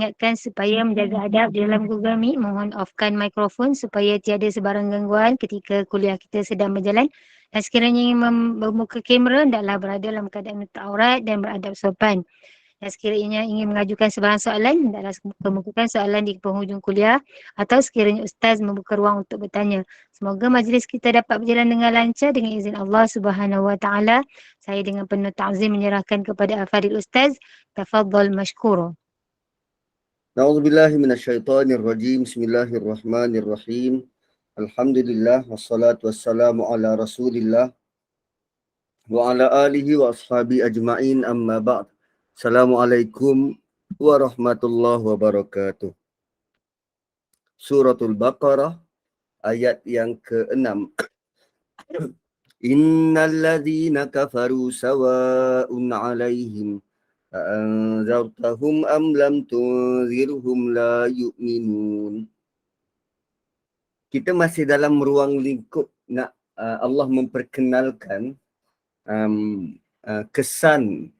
ingatkan supaya menjaga adab di dalam Google Meet. Mohon offkan mikrofon supaya tiada sebarang gangguan ketika kuliah kita sedang berjalan. Dan sekiranya ingin membuka kamera, hendaklah berada dalam keadaan menutup aurat dan beradab sopan. Dan sekiranya ingin mengajukan sebarang soalan, hendaklah kemukakan soalan di penghujung kuliah atau sekiranya Ustaz membuka ruang untuk bertanya. Semoga majlis kita dapat berjalan dengan lancar dengan izin Allah Subhanahu Wa Taala. Saya dengan penuh ta'zim menyerahkan kepada Al-Fadhil Ustaz. Tafadhal mashkura. Na'udzubillahi minasyaitonir rajim. Bismillahirrahmanirrahim. Alhamdulillah wassalatu wassalamu ala Rasulillah wa ala alihi wa ashabi ajma'in, amma ba'd. Assalamualaikum warahmatullahi wabarakatuh. Suratul Baqarah ayat yang ke-6. Innal ladzina kafaru sawa'un 'alaihim أأنذرتهم أم لم تنذرهم لا يؤمنون. Kita masih dalam ruang lingkup nak Allah memperkenalkan kesan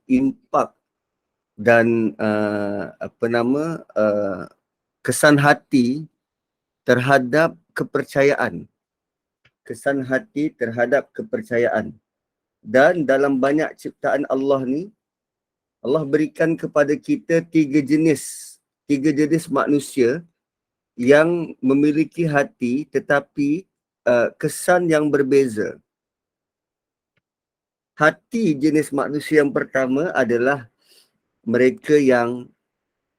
impak dan kesan hati terhadap kepercayaan. Kesan hati terhadap kepercayaan. Dan dalam banyak ciptaan Allah ni, Allah berikan kepada kita tiga jenis manusia yang memiliki hati tetapi kesan yang berbeza. Hati jenis manusia yang pertama adalah mereka yang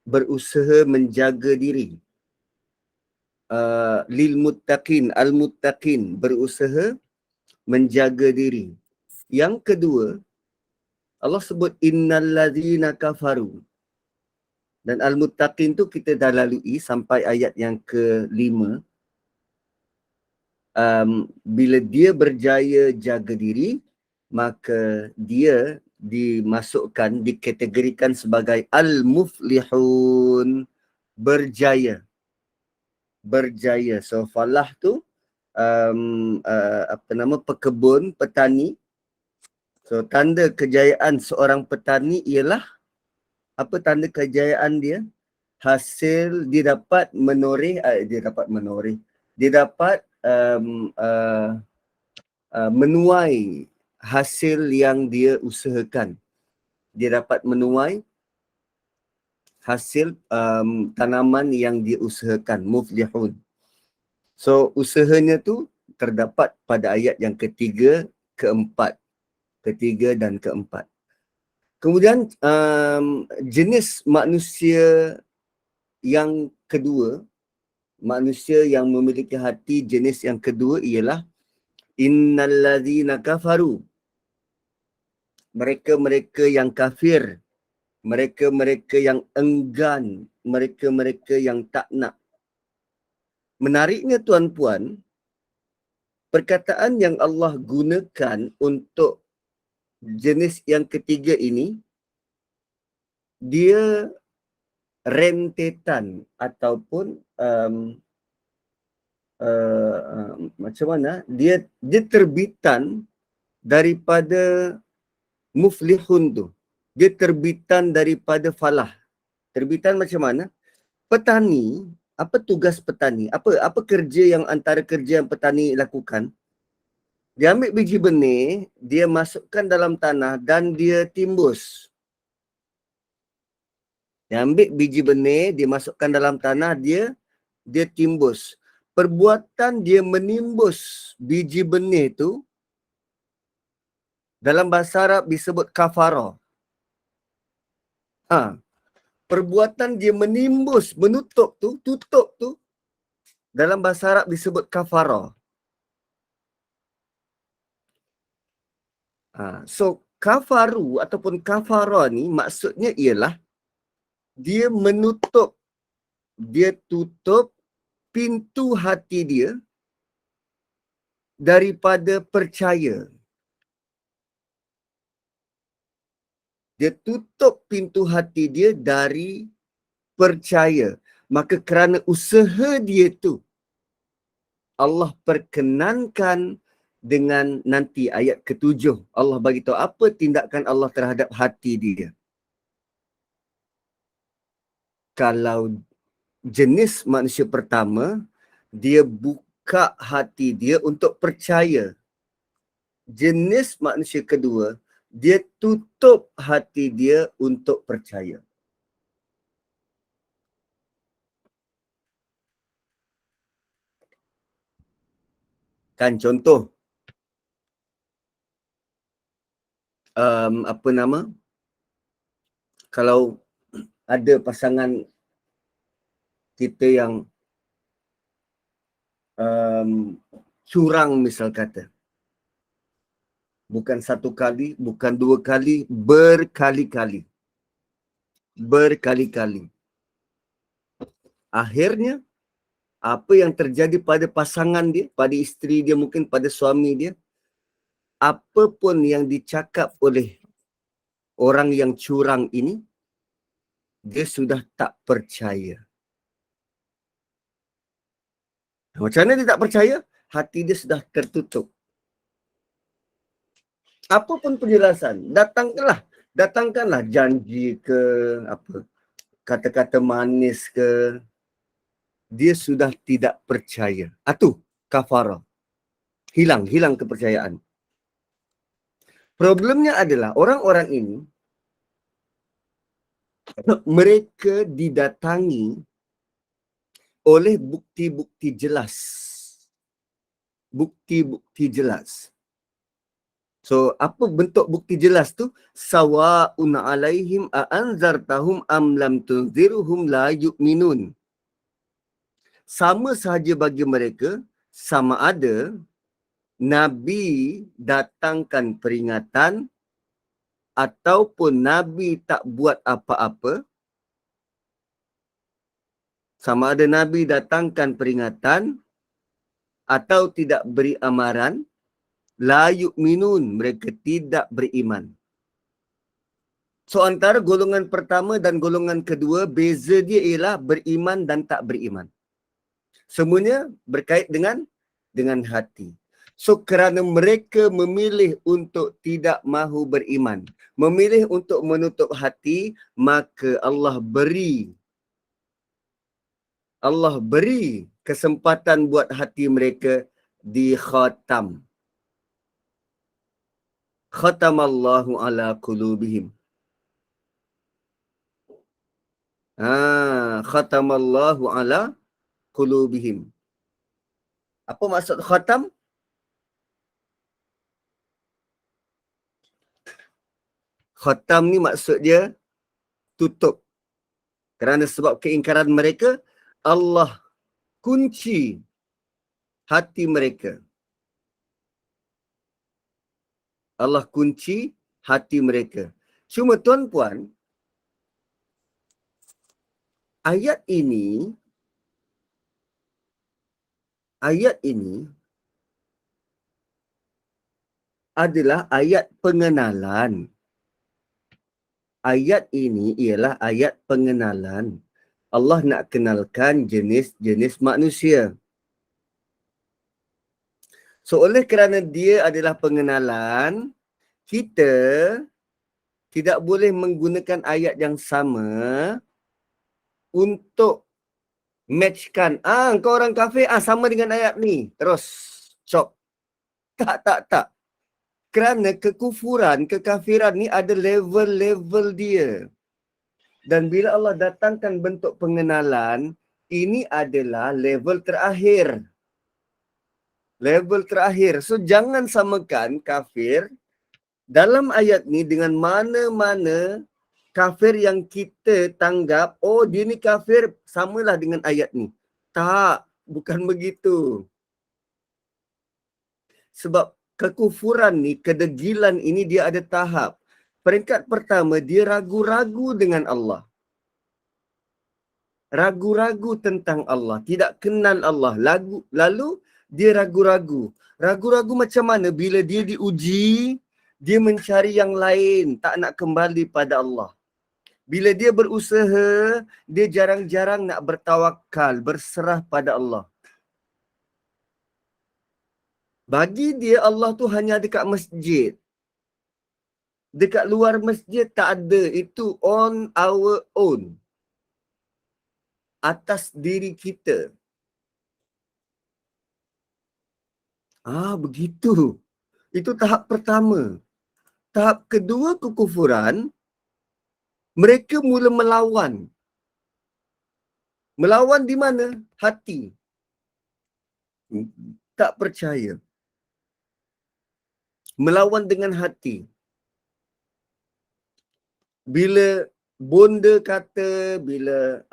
berusaha menjaga diri. Lil muttaqin, al-muttaqin, berusaha menjaga diri. Yang kedua, Allah sebut innal ladzina kafaru. Dan al-muttaqin tu kita dah lalui sampai ayat yang ke-5. Bila dia berjaya jaga diri, maka dia dimasukkan, dikategorikan sebagai al-muflihun, berjaya. Berjaya. So falah tu pekebun, petani. So tanda kejayaan seorang petani ialah, apa tanda kejayaan dia? Hasil dia dapat menoreh, dia dapat menuai hasil yang dia usahakan. Dia dapat menuai hasil tanaman yang dia usahakan, muflihun. So usahanya tu terdapat pada ayat yang ketiga, keempat. Ketiga dan keempat. Kemudian jenis manusia yang kedua, manusia yang memiliki hati jenis yang kedua ialah innal ladzina kafaru. Mereka-mereka yang kafir, mereka-mereka yang enggan, mereka-mereka yang tak nak. Menariknya tuan-puan, perkataan yang Allah gunakan untuk jenis yang ketiga ini, dia rentetan ataupun macam mana, dia terbitan daripada muflihun tu. Dia terbitan daripada falah. Terbitan macam mana? Petani, apa tugas petani? Apa kerja yang antara kerja yang petani lakukan? Dia ambil biji benih, dia masukkan dalam tanah dan dia timbus. Dia ambil biji benih, dia masukkan dalam tanah, dia timbus. Perbuatan dia menimbus biji benih tu, dalam bahasa Arab disebut kafarah. Perbuatan dia menimbus, menutup tu, tutup tu, dalam bahasa Arab disebut kafarah. So kafaru ataupun kafara ni maksudnya ialah dia menutup, dia tutup pintu hati dia daripada percaya. Dia tutup pintu hati dia dari percaya. Maka kerana usaha dia tu, Allah perkenankan dengan nanti ayat ke-7. Allah bagi tahu apa tindakan Allah terhadap hati dia. Kalau jenis manusia pertama, dia buka hati dia untuk percaya. Jenis manusia kedua, dia tutup hati dia untuk percaya. Kan contoh, apa nama, kalau ada pasangan kita yang curang misal kata, bukan satu kali, bukan dua kali, berkali-kali. Akhirnya, apa yang terjadi pada pasangan dia, pada isteri dia, mungkin pada suami dia, apapun yang dicakap oleh orang yang curang ini, dia sudah tak percaya. Macam mana dia tak percaya? Hati dia sudah tertutup. Apapun penjelasan, datangkanlah janji ke, apa, kata-kata manis ke, dia sudah tidak percaya. Itu kafarah. Hilang kepercayaan. Problemnya adalah orang-orang ini, mereka didatangi oleh bukti-bukti jelas. Bukti-bukti jelas. So, apa bentuk bukti jelas tu? Sawa'un alaihim a'anzartahum am lam tunzirhum la yu'minun. Sama sahaja bagi mereka, sama ada Nabi datangkan peringatan ataupun Nabi tak buat apa-apa. Sama ada Nabi datangkan peringatan atau tidak beri amaran, la yu'minun, mereka tidak beriman. So antara golongan pertama dan golongan kedua, beza dia ialah beriman dan tak beriman. Semuanya berkait dengan hati. So kerana mereka memilih untuk tidak mahu beriman, memilih untuk menutup hati, maka Allah beri kesempatan buat hati mereka di khatam. Khatamallahu ala qulubihim. Khatamallahu ala qulubihim. Apa maksud khatam? Khatam ni maksud dia tutup. Kerana sebab keingkaran mereka, Allah kunci hati mereka. Allah kunci hati mereka. Cuma tuan-puan, ayat ini adalah ayat pengenalan. Ayat ini ialah ayat pengenalan. Allah nak kenalkan jenis-jenis manusia. So, oleh kerana dia adalah pengenalan, kita tidak boleh menggunakan ayat yang sama untuk matchkan. Kau orang kafir, sama dengan ayat ni. Terus, cop. Tak. Kerana kekufuran, kekafiran ni ada level-level dia. Dan bila Allah datangkan bentuk pengenalan, ini adalah level terakhir. Level terakhir. So, jangan samakan kafir dalam ayat ni dengan mana-mana kafir yang kita tanggap, oh dia ni kafir, samalah dengan ayat ni. Tak, bukan begitu. Sebab kekufuran ni, kedegilan ini dia ada tahap. Peringkat pertama, dia ragu-ragu dengan Allah. Ragu-ragu tentang Allah. Tidak kenal Allah. Lalu dia ragu-ragu. Ragu-ragu macam mana? Bila dia diuji, dia mencari yang lain. Tak nak kembali pada Allah. Bila dia berusaha, dia jarang-jarang nak bertawakal, berserah pada Allah. Bagi dia, Allah tu hanya dekat masjid. Dekat luar masjid tak ada. Itu on our own. atas diri kita. Begitu. Itu tahap pertama. Tahap kedua kekufuran, mereka mula melawan. Melawan di mana? Hati. Tak percaya. Melawan dengan hati. Bila bonda kata, bila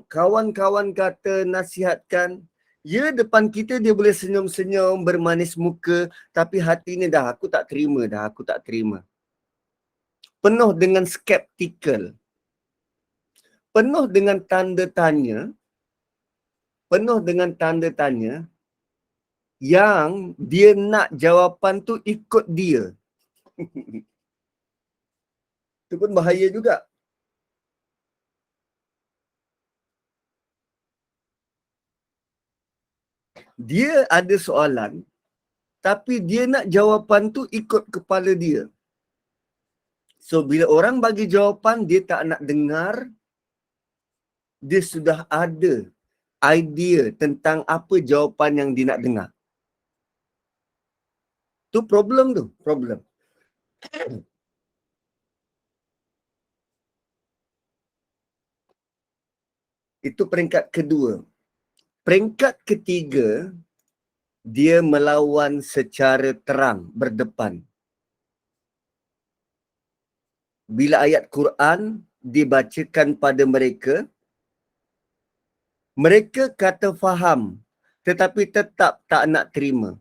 kawan-kawan kata, nasihatkan, ya depan kita dia boleh senyum-senyum, bermanis muka, tapi hatinya dah aku tak terima. Penuh dengan skeptikal. Penuh dengan tanda tanya yang dia nak jawapan tu ikut dia. Itu pun bahaya juga. Dia ada soalan, tapi dia nak jawapan tu ikut kepala dia. So, bila orang bagi jawapan, dia tak nak dengar. Dia sudah ada idea tentang apa jawapan yang dia nak dengar. Tu problem. Itu peringkat kedua. Peringkat ketiga, dia melawan secara terang, berdepan. Bila ayat Quran dibacakan pada mereka, mereka kata faham, tetapi tetap tak nak terima.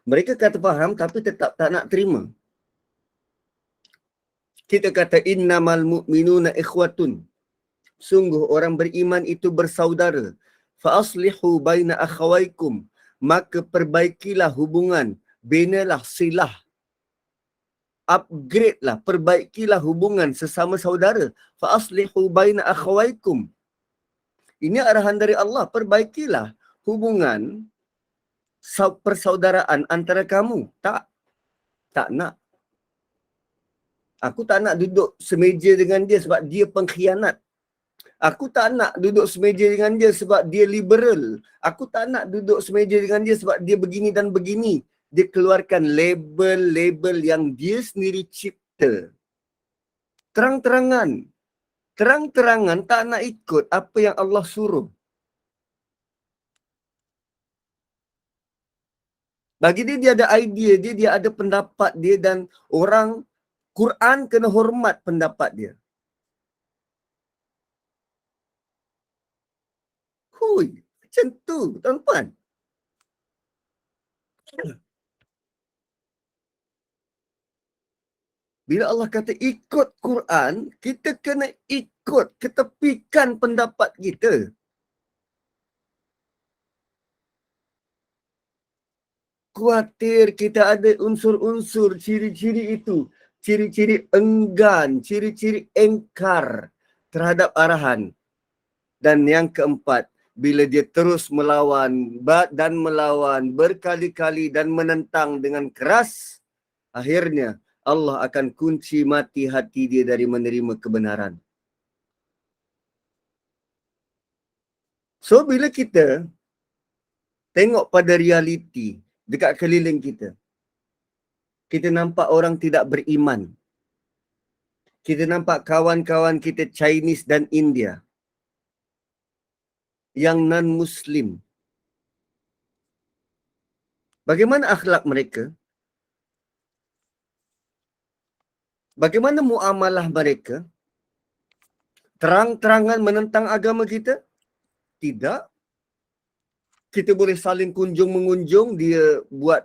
Mereka kata faham, tapi tetap tak nak terima. Kita kata innamal mu'minuna ikhwatun. Sungguh orang beriman itu bersaudara. Fa aslihu baina akhawaikum. Maka perbaikilah hubungan. Binalah silah. Upgrade lah, perbaikilah hubungan sesama saudara. Fa aslihu baina akhawaikum. Ini arahan dari Allah, perbaikilah hubungan persaudaraan antara kamu. Tak nak. Aku tak nak duduk semeja dengan dia sebab dia pengkhianat. Aku tak nak duduk semeja dengan dia sebab dia liberal. Aku tak nak duduk semeja dengan dia sebab dia begini dan begini. Dia keluarkan label-label yang dia sendiri cipta. Terang-terangan tak nak ikut apa yang Allah suruh. Bagi dia, dia ada idea dia ada pendapat dia, dan orang Quran kena hormat pendapat dia. Macam tu, tuan-tuan. Bila Allah kata ikut Quran, kita kena ikut, ketepikan pendapat kita. Khawatir kita ada unsur-unsur ciri-ciri itu. Ciri-ciri enggan, ciri-ciri engkar terhadap arahan. Dan yang keempat, bila dia terus melawan berkali-kali dan menentang dengan keras, akhirnya Allah akan kunci mati hati dia dari menerima kebenaran. So, bila kita tengok pada realiti dekat keliling kita, kita nampak orang tidak beriman. Kita nampak kawan-kawan kita Chinese dan India yang non-Muslim. Bagaimana akhlak mereka? Bagaimana muamalah mereka? Terang-terangan menentang agama kita? Tidak. Kita boleh saling kunjung-mengunjung. Dia buat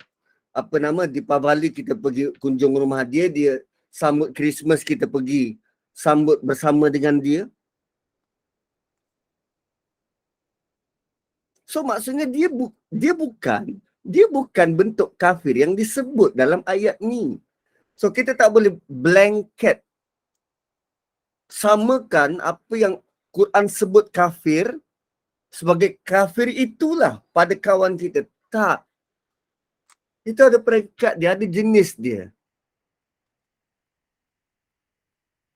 Deepavali, kita pergi kunjung rumah dia. Dia sambut Christmas, kita pergi sambut bersama dengan dia. So maksudnya dia bukan bentuk kafir yang disebut dalam ayat ni. So kita tak boleh blanket samakan apa yang Quran sebut kafir sebagai kafir itulah pada kawan kita. Tak. Itu ada peringkat dia, ada jenis dia.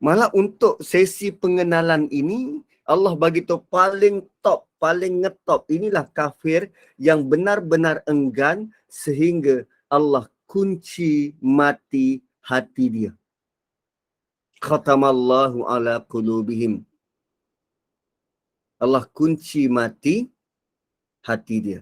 Malah untuk sesi pengenalan ini, Allah bagi tahu paling top, paling ngetop. Inilah kafir yang benar-benar enggan sehingga Allah kunci mati hati dia. Khatamallahu ala qulubihim. Allah kunci mati hati dia.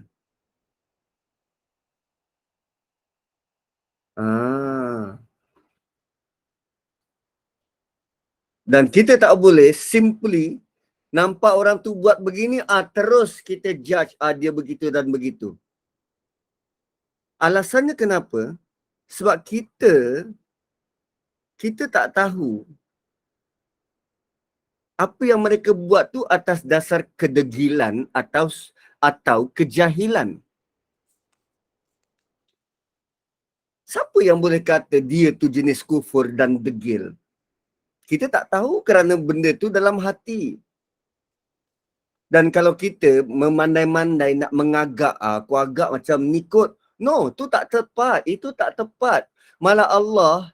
Dan kita tak boleh simply nampak orang tu buat begini, terus kita judge, dia begitu dan begitu. Alasannya kenapa? Sebab kita tak tahu apa yang mereka buat tu atas dasar kedegilan atau kejahilan. Siapa yang boleh kata dia tu jenis kufur dan degil? Kita tak tahu kerana benda tu dalam hati. Dan kalau kita memandai-mandai nak mengagak, aku agak macam ni kot. No, tu tak tepat. Itu tak tepat. Malah Allah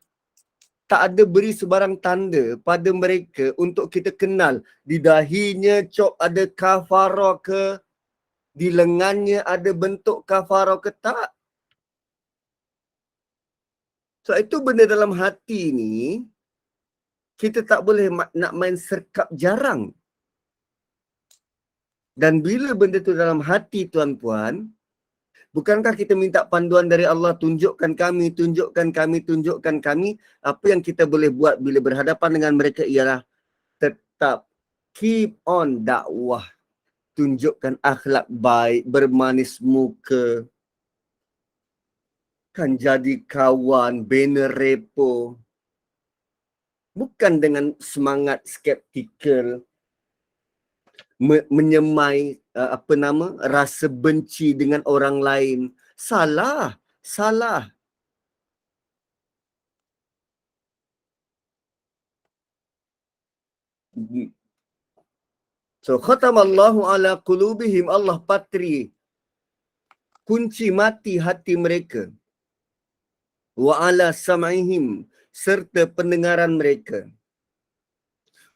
tak ada beri sebarang tanda pada mereka untuk kita kenal. Di dahinya cop ada kafarah ke? Di lengannya ada bentuk kafarah ke? Tak. So itu benda dalam hati ni, kita tak boleh nak main serkap jarang. Dan bila benda tu dalam hati tuan-puan, bukankah kita minta panduan dari Allah, tunjukkan kami, tunjukkan kami. Apa yang kita boleh buat bila berhadapan dengan mereka ialah tetap keep on dakwah. Tunjukkan akhlak baik, bermanis muka. Kan jadi kawan, bina repo. Bukan dengan semangat skeptikal, menyemai rasa benci dengan orang lain. Salah. So khatamallahu ala qulubihim, Allah patri kunci mati hati mereka. Wa ala sam'ihim, serta pendengaran mereka.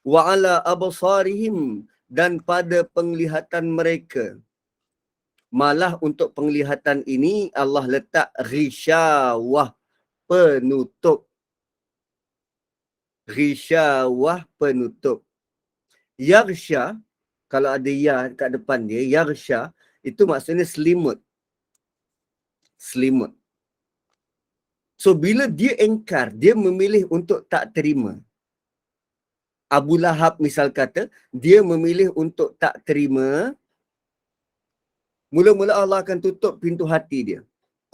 Wa ala absarihim, dan pada penglihatan mereka. Malah untuk penglihatan ini Allah letak ghisyawah, penutup. Ghisyawah, penutup. Yaghsha, kalau ada ya kat depan dia, yaghsha, itu maksudnya selimut. Selimut. So bila dia engkar, dia memilih untuk tak terima. Abu Lahab misal kata, dia memilih untuk tak terima. Mula-mula Allah akan tutup pintu hati dia.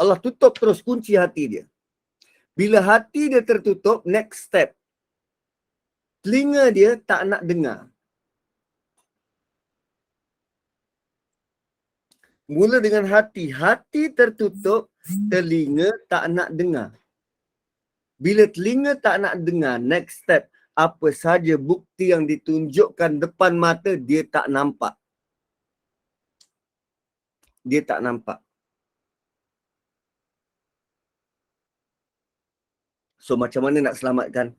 Allah tutup terus kunci hati dia. Bila hati dia tertutup, next step. Telinga dia tak nak dengar. Mula dengan hati. Hati tertutup, telinga tak nak dengar. Bila telinga tak nak dengar, next step. Apa saja bukti yang ditunjukkan depan mata, dia tak nampak. Dia tak nampak. So macam mana nak selamatkan?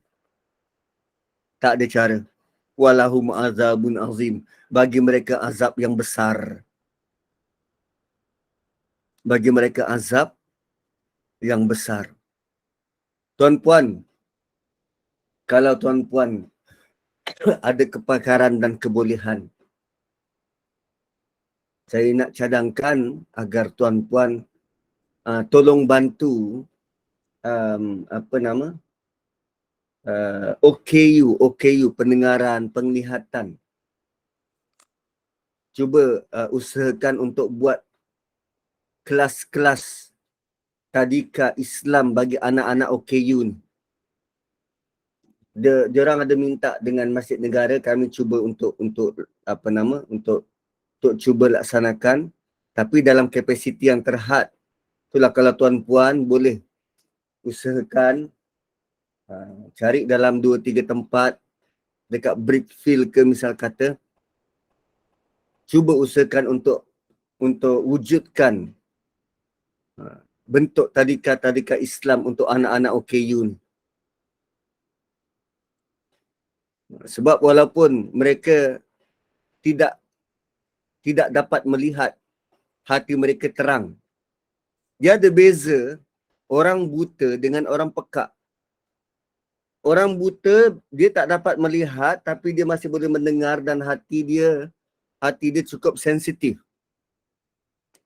Tak ada cara. Walahum azabun azim. Bagi mereka azab yang besar. Bagi mereka azab yang besar. Tuan-puan, kalau tuan-puan ada kepakaran dan kebolehan, saya nak cadangkan agar tuan-puan tolong bantu OKU, pendengaran, penglihatan. Cuba usahakan untuk buat kelas-kelas tadika Islam bagi anak-anak OKU ni. Diorang ada minta dengan Masjid Negara, kami cuba untuk cuba laksanakan, tapi dalam kapasiti yang terhad. Itulah kalau tuan-puan boleh usahakan cari dalam 2-3 tempat dekat Brickfield ke misal kata, cuba usahakan untuk wujudkan bentuk tadika-tadika Islam untuk anak-anak OKU ni. Sebab walaupun mereka tidak dapat melihat, hati mereka terang. Dia ada beza orang buta dengan orang pekak. Orang buta dia tak dapat melihat tapi dia masih boleh mendengar dan hati dia cukup sensitif.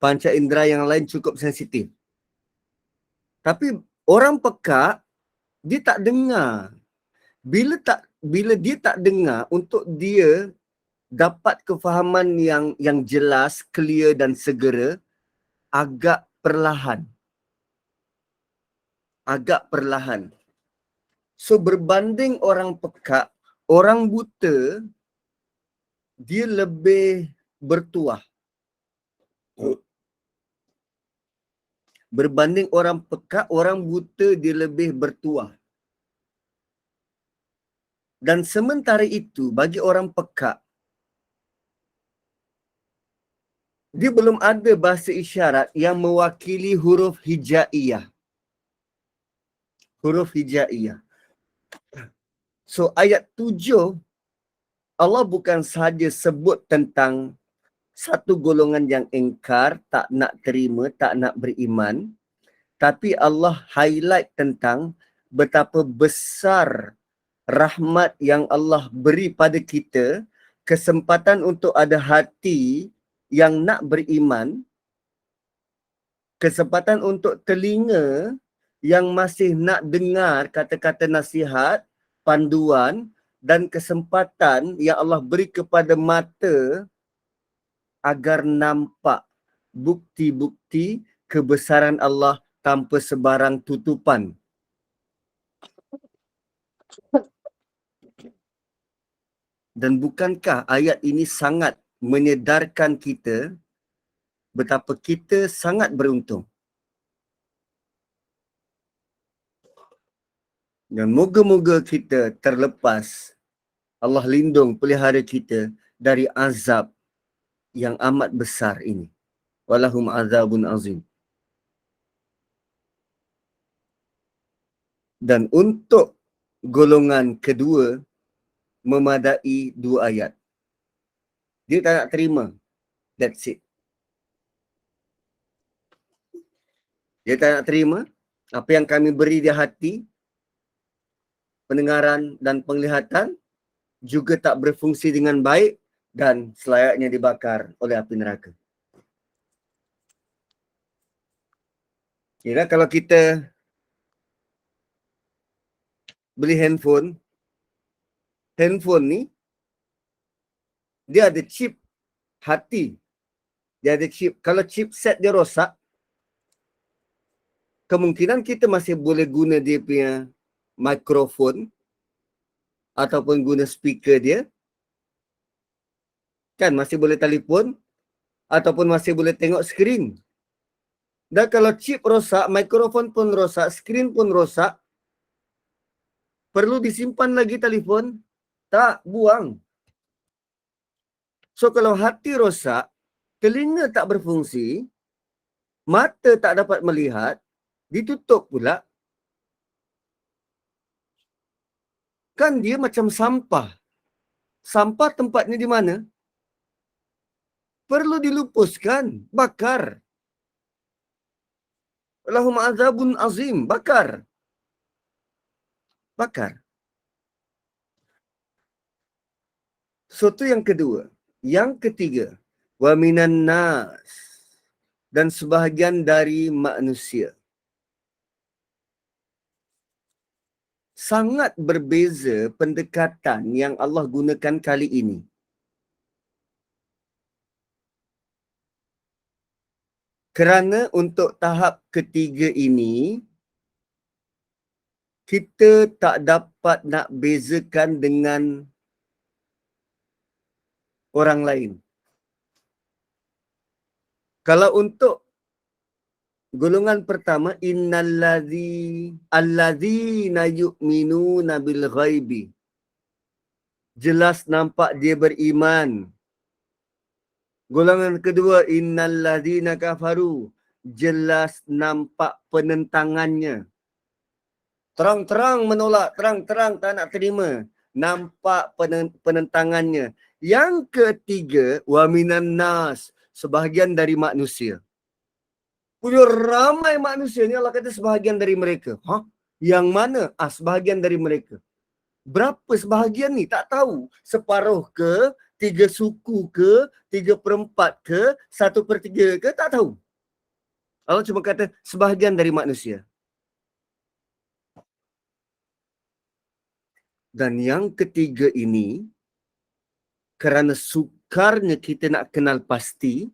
Panca indera yang lain cukup sensitif. Tapi orang pekak dia tak dengar. Bila dia tak dengar, untuk dia dapat kefahaman yang jelas, clear dan segera, agak perlahan. So berbanding orang pekak, orang buta dia lebih bertuah. Berbanding orang pekak, orang buta dia lebih bertuah. Dan sementara itu, bagi orang pekak, dia belum ada bahasa isyarat yang mewakili huruf hijaiyah. Huruf hijaiyah. So ayat 7, Allah bukan sahaja sebut tentang satu golongan yang engkar, tak nak terima, tak nak beriman, tapi Allah highlight tentang betapa besar rahmat yang Allah beri pada kita, kesempatan untuk ada hati yang nak beriman, kesempatan untuk telinga yang masih nak dengar kata-kata nasihat, panduan, dan kesempatan yang Allah beri kepada mata agar nampak bukti-bukti kebesaran Allah tanpa sebarang tutupan. Dan bukankah ayat ini sangat menyedarkan kita betapa kita sangat beruntung. Dan moga-moga kita terlepas, Allah lindung pelihara kita dari azab yang amat besar ini. Walahum azabun azim. Dan untuk golongan kedua, memadai 2 ayat. Dia tak nak terima. That's it. Dia tak nak terima apa yang kami beri di hati, pendengaran dan penglihatan juga tak berfungsi dengan baik dan selayaknya dibakar oleh api neraka. Kira kalau kita beli handphone ni dia ada chip hati. Dia ada chip. Kalau chipset dia rosak, kemungkinan kita masih boleh guna dia punya mikrofon ataupun guna speaker dia. Kan masih boleh telefon ataupun masih boleh tengok skrin. Dan kalau chip rosak, mikrofon pun rosak, skrin pun rosak, perlu disimpan lagi telefon? Tak, buang. So kalau hati rosak, telinga tak berfungsi, mata tak dapat melihat, ditutup pula, kan dia macam sampah. Sampah tempatnya di mana? Perlu dilupuskan, bakar. Lahum azabun azim, bakar. Bakar. So itu yang kedua. Yang ketiga, wa minan nas, dan sebahagian dari manusia. Sangat berbeza pendekatan yang Allah gunakan kali ini. Kerana untuk tahap ketiga ini, kita tak dapat nak bezakan dengan orang lain. Kalau untuk golongan pertama, alladzina yu'minuna bil ghaibi. Jelas nampak dia beriman. Golongan kedua, innalladzina kafaru. Jelas nampak penentangannya. Terang-terang menolak, terang-terang tak nak terima. nampak penentangannya. Yang ketiga, wa minan nas, sebahagian dari manusia. Punya ramai manusia ni, Allah kata sebahagian dari mereka. Yang mana? Sebahagian dari mereka. Berapa sebahagian ni? Tak tahu. Separuh ke, 3 suku ke, 3/4 ke, 1/3 ke, tak tahu. Allah cuma kata sebahagian dari manusia. Dan yang ketiga ini, kerana sukarnya kita nak kenal pasti,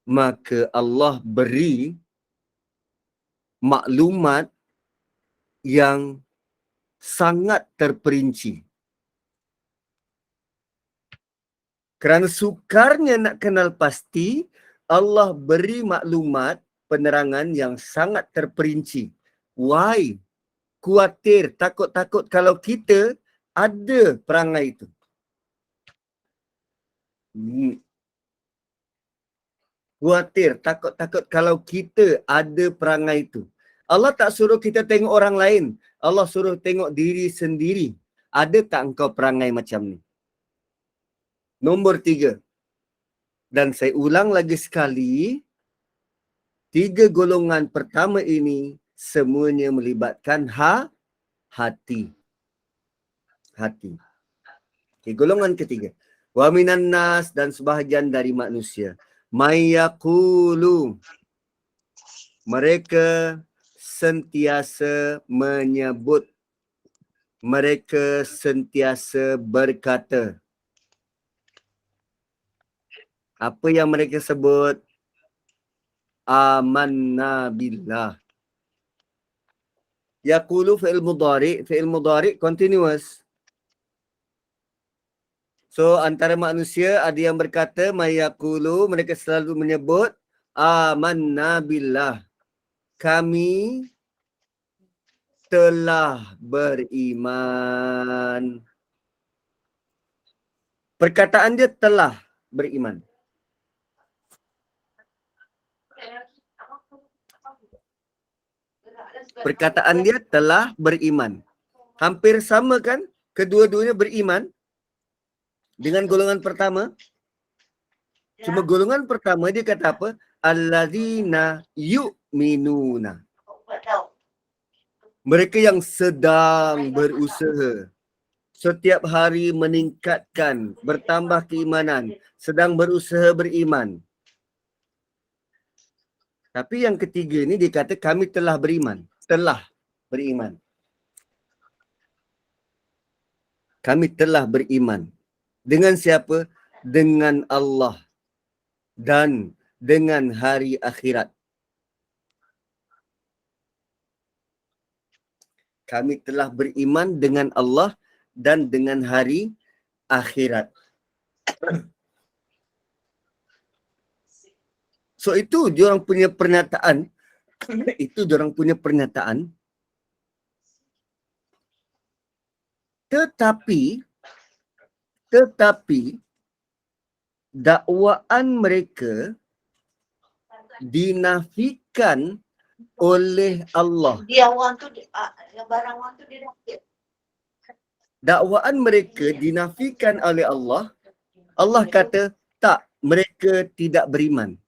maka Allah beri maklumat yang sangat terperinci. Kerana sukarnya nak kenal pasti, Allah beri maklumat penerangan yang sangat terperinci. Why? Kuatir, takut-takut kalau kita ada perangai itu. Kuatir, takut-takut kalau kita ada perangai itu. Allah tak suruh kita tengok orang lain. Allah suruh tengok diri sendiri. Ada tak engkau perangai macam ni? Nombor 3. Dan saya ulang lagi sekali, 3 golongan pertama ini semuanya melibatkan hati. Hati. Okay, golongan ketiga. Wa minan nas, dan sebahagian dari manusia. Mayyaqulu, mereka sentiasa menyebut. Mereka sentiasa berkata. Apa yang mereka sebut? Amanna billah. Yaqulu fi'il mudhari' continuous. So antara manusia ada yang berkata mayaqulu, mereka selalu menyebut amanna billah. Kami telah beriman. Perkataan dia telah beriman. Perkataan dia telah beriman. Hampir sama kan? Kedua-duanya beriman dengan golongan pertama. Cuma golongan pertama dia kata apa? Alladzina yu'minuna. Mereka yang sedang berusaha. Setiap hari meningkatkan, bertambah keimanan. Sedang berusaha beriman. Tapi yang ketiga ni dia kata kami telah beriman. Telah beriman. Kami telah beriman. Dengan siapa? Dengan Allah. Dan dengan hari akhirat. Kami telah beriman dengan Allah dan dengan hari akhirat. So itu diorang punya pernyataan. Itu diorang punya pernyataan. Tetapi dakwaan mereka dinafikan oleh Allah. Dakwaan mereka dinafikan oleh Allah. Allah kata, tak, mereka tidak beriman.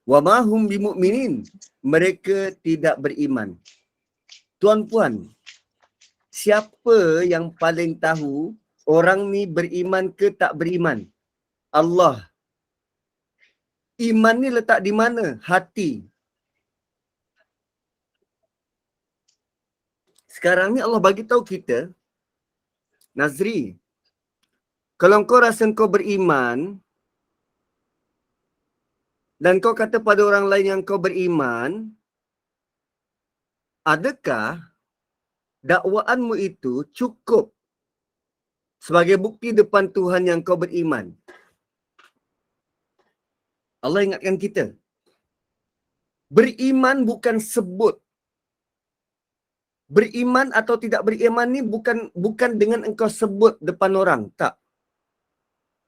Wa ma hum bimu'minin, mereka tidak beriman. Tuan-puan, siapa yang paling tahu orang ni beriman ke tak beriman? Allah. Iman ni letak di mana? Hati. Sekarang ni Allah bagi tahu kita, Nazri, kalau kau rasa kau beriman dan kau kata pada orang lain yang kau beriman, adakah dakwaanmu itu cukup sebagai bukti depan Tuhan yang kau beriman? Allah ingatkan kita. Beriman bukan sebut. Beriman atau tidak beriman ni bukan dengan engkau sebut depan orang. Tak.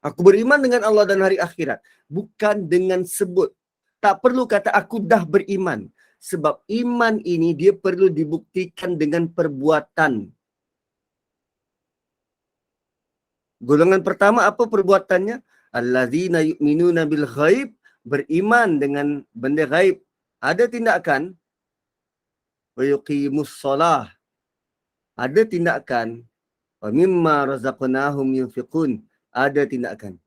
Aku beriman dengan Allah dan hari akhirat. Bukan dengan sebut. Tak perlu kata aku dah beriman. Sebab iman ini dia perlu dibuktikan dengan perbuatan. Golongan pertama apa perbuatannya? Allazina yu'minuna bil ghaib, beriman dengan benda gaib. Ada tindakan wa yuqimus shalah. Ada tindakan wa mimma razaqnahum yunfiqun. Ada tindakan.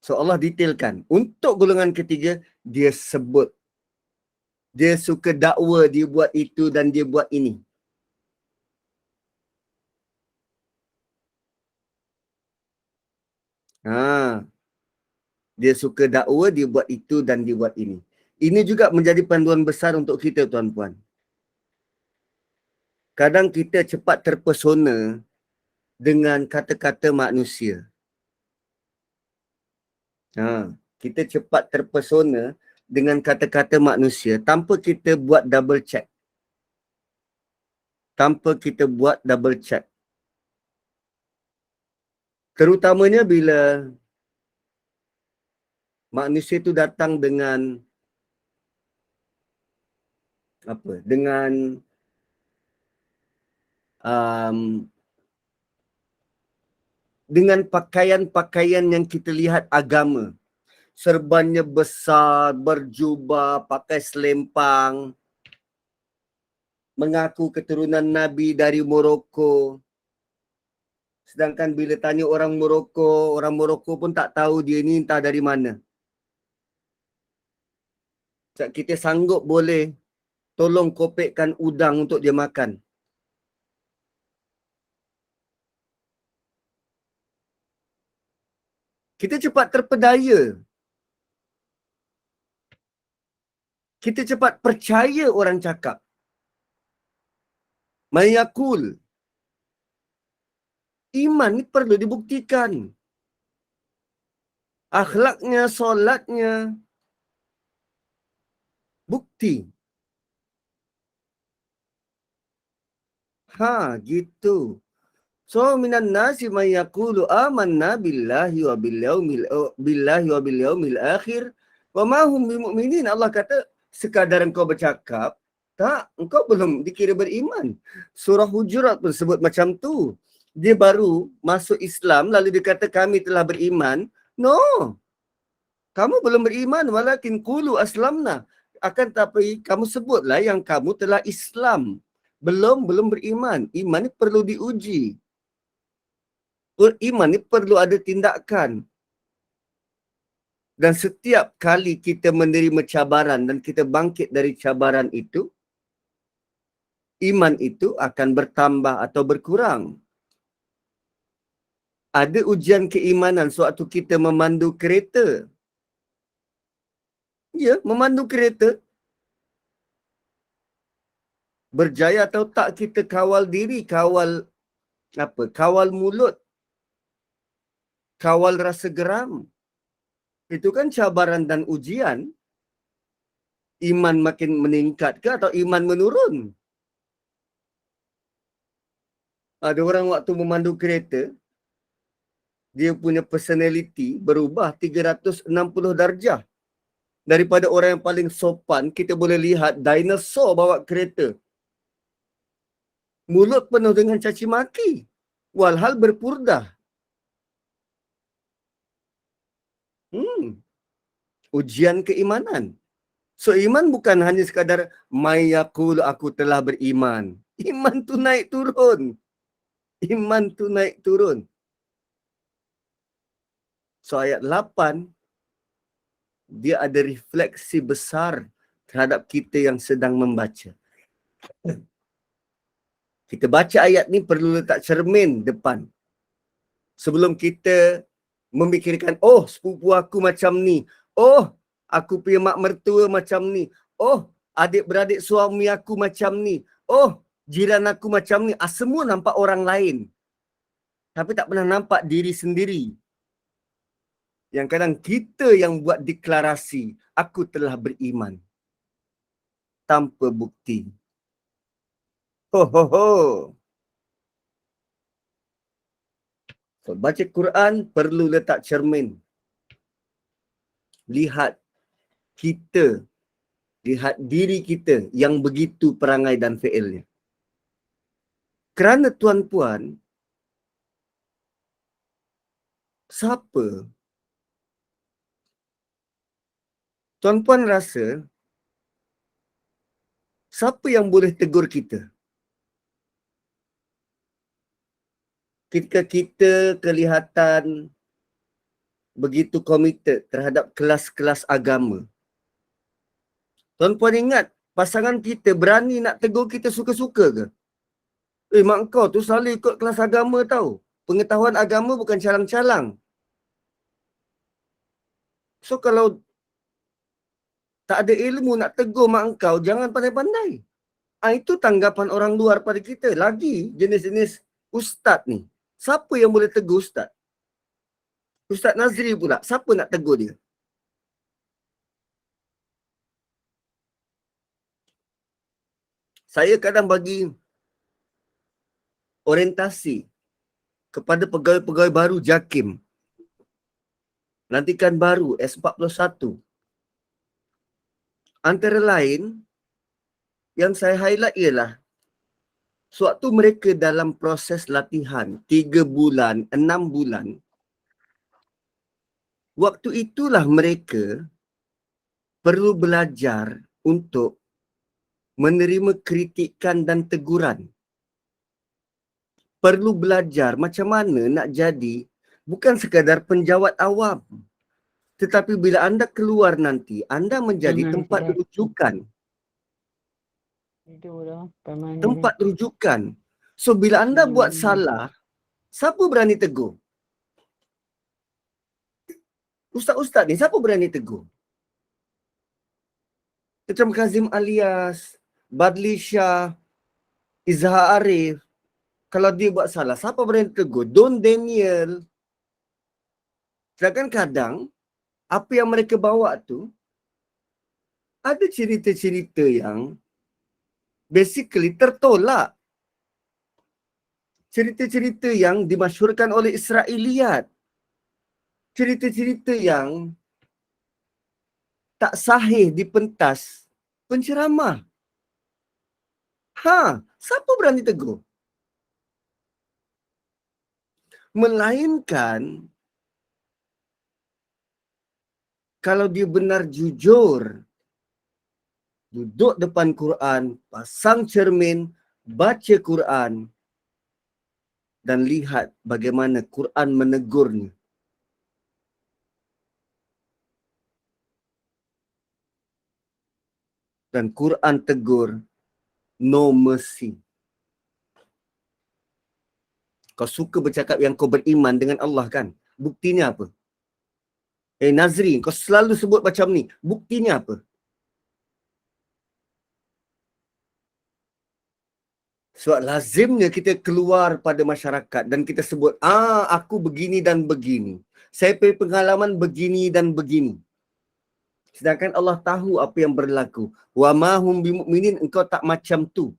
So Allah detailkan. Untuk golongan ketiga, dia sebut. Dia suka dakwa, dia buat itu dan dia buat ini. Dia suka dakwa, dia buat itu dan dia buat ini. Ini juga menjadi panduan besar untuk kita, tuan-puan. Kadang kita cepat terpesona dengan kata-kata manusia. Kita cepat terpesona dengan kata-kata manusia tanpa kita buat double check. Terutamanya bila manusia itu datang dengan dengan pakaian-pakaian yang kita lihat agama. Serbannya besar, berjubah, pakai selempang, mengaku keturunan Nabi dari Morocco. Sedangkan bila tanya orang Morocco pun tak tahu dia ni entah dari mana. Kita sanggup boleh tolong kopekkan udang untuk dia makan. Kita cepat terpedaya. Kita cepat percaya orang cakap. Mayakul. Iman ni perlu dibuktikan. Akhlaknya, solatnya. Bukti. Gitu. So minan nasi may yaqulu amanna billahi wa bil yaumil akhir wa ma hum bimu'minin. Allah kata sekadar engkau bercakap, tak, engkau belum dikira beriman. Surah Hujurat pun sebut macam tu. Dia baru masuk Islam lalu dia kata kami telah beriman. No. Kamu belum beriman, walakin qulu aslamna. Akan tapi kamu sebutlah yang kamu telah Islam. Belum beriman. Iman ni perlu diuji. Iman ni perlu ada tindakan. Dan setiap kali kita menerima cabaran dan kita bangkit dari cabaran itu, iman itu akan bertambah atau berkurang. Ada ujian keimanan sewaktu kita memandu kereta. Ya, memandu kereta. Berjaya atau tak kita kawal diri, kawal mulut, kawal rasa geram. Itu kan cabaran dan ujian. Iman makin meningkat ke atau iman menurun? Ada orang waktu memandu kereta, dia punya personality berubah 360 darjah. Daripada orang yang paling sopan, kita boleh lihat dinosaur bawa kereta. Mulut penuh dengan caci maki. Walhal berpurdah. Ujian keimanan. So iman bukan hanya sekadar mayakul aku telah beriman. Iman tu naik turun. So ayat 8 dia ada refleksi besar terhadap kita yang sedang membaca. Kita baca ayat ni perlu letak cermin depan. Sebelum kita memikirkan, oh sepupu aku macam ni. Oh aku punya mak mertua macam ni. Oh adik-beradik suami aku macam ni. Oh jiran aku macam ni. Semua nampak orang lain. Tapi tak pernah nampak diri sendiri. Yang kadang kita yang buat deklarasi, aku telah beriman. Tanpa bukti. So, baca Quran perlu letak cermin. lihat kita, lihat diri kita yang begitu perangai dan fi'ilnya. Kerana tuan-puan, siapa? Tuan-puan rasa, siapa yang boleh tegur kita? Ketika kita kelihatan begitu committed terhadap kelas-kelas agama. Tuan-puan ingat, pasangan kita berani nak tegur kita suka-suka ke? Mak kau tu selalu ikut kelas agama tau. Pengetahuan agama bukan calang-calang. So kalau tak ada ilmu nak tegur mak kau, jangan pandai-pandai. Itu tanggapan orang luar pada kita. Lagi jenis-jenis ustaz ni. Siapa yang boleh tegur ustaz? Ustaz Nazri pula. Siapa nak tegur dia? Saya kadang bagi orientasi kepada pegawai-pegawai baru JAKIM. Lantikan baru S41. Antara lain, yang saya highlight ialah sewaktu mereka dalam proses latihan 3 bulan, 6 bulan, waktu itulah mereka perlu belajar untuk menerima kritikan dan teguran. Perlu belajar macam mana nak jadi bukan sekadar penjawat awam. Tetapi bila anda keluar nanti, anda menjadi tempat rujukan. Tempat rujukan. So bila anda buat salah, siapa berani tegur? Ustaz-ustaz ni, siapa berani tegur? Macam Kazim Alias, Badli Shah, Izhar Arif. Kalau dia buat salah, siapa berani tegur? Don Daniel. Sedangkan kadang, apa yang mereka bawa tu, ada cerita-cerita yang basically tertolak. Cerita-cerita yang dimasyhurkan oleh Israiliyat. Cerita-cerita yang tak sahih di pentas penceramah. Siapa berani tegur? Melainkan kalau dia benar jujur, duduk depan Quran, pasang cermin, baca Quran dan lihat bagaimana Quran menegurnya. Dan Quran tegur, no mercy. Kau suka bercakap yang kau beriman dengan Allah kan? Buktinya apa? Nazri, kau selalu sebut macam ni. Buktinya apa? Sebab lazimnya kita keluar pada masyarakat dan kita sebut, aku begini dan begini. Saya punya pengalaman begini dan begini. Sedangkan Allah tahu apa yang berlaku. Wa ma hum bimu'minin, engkau tak macam tu.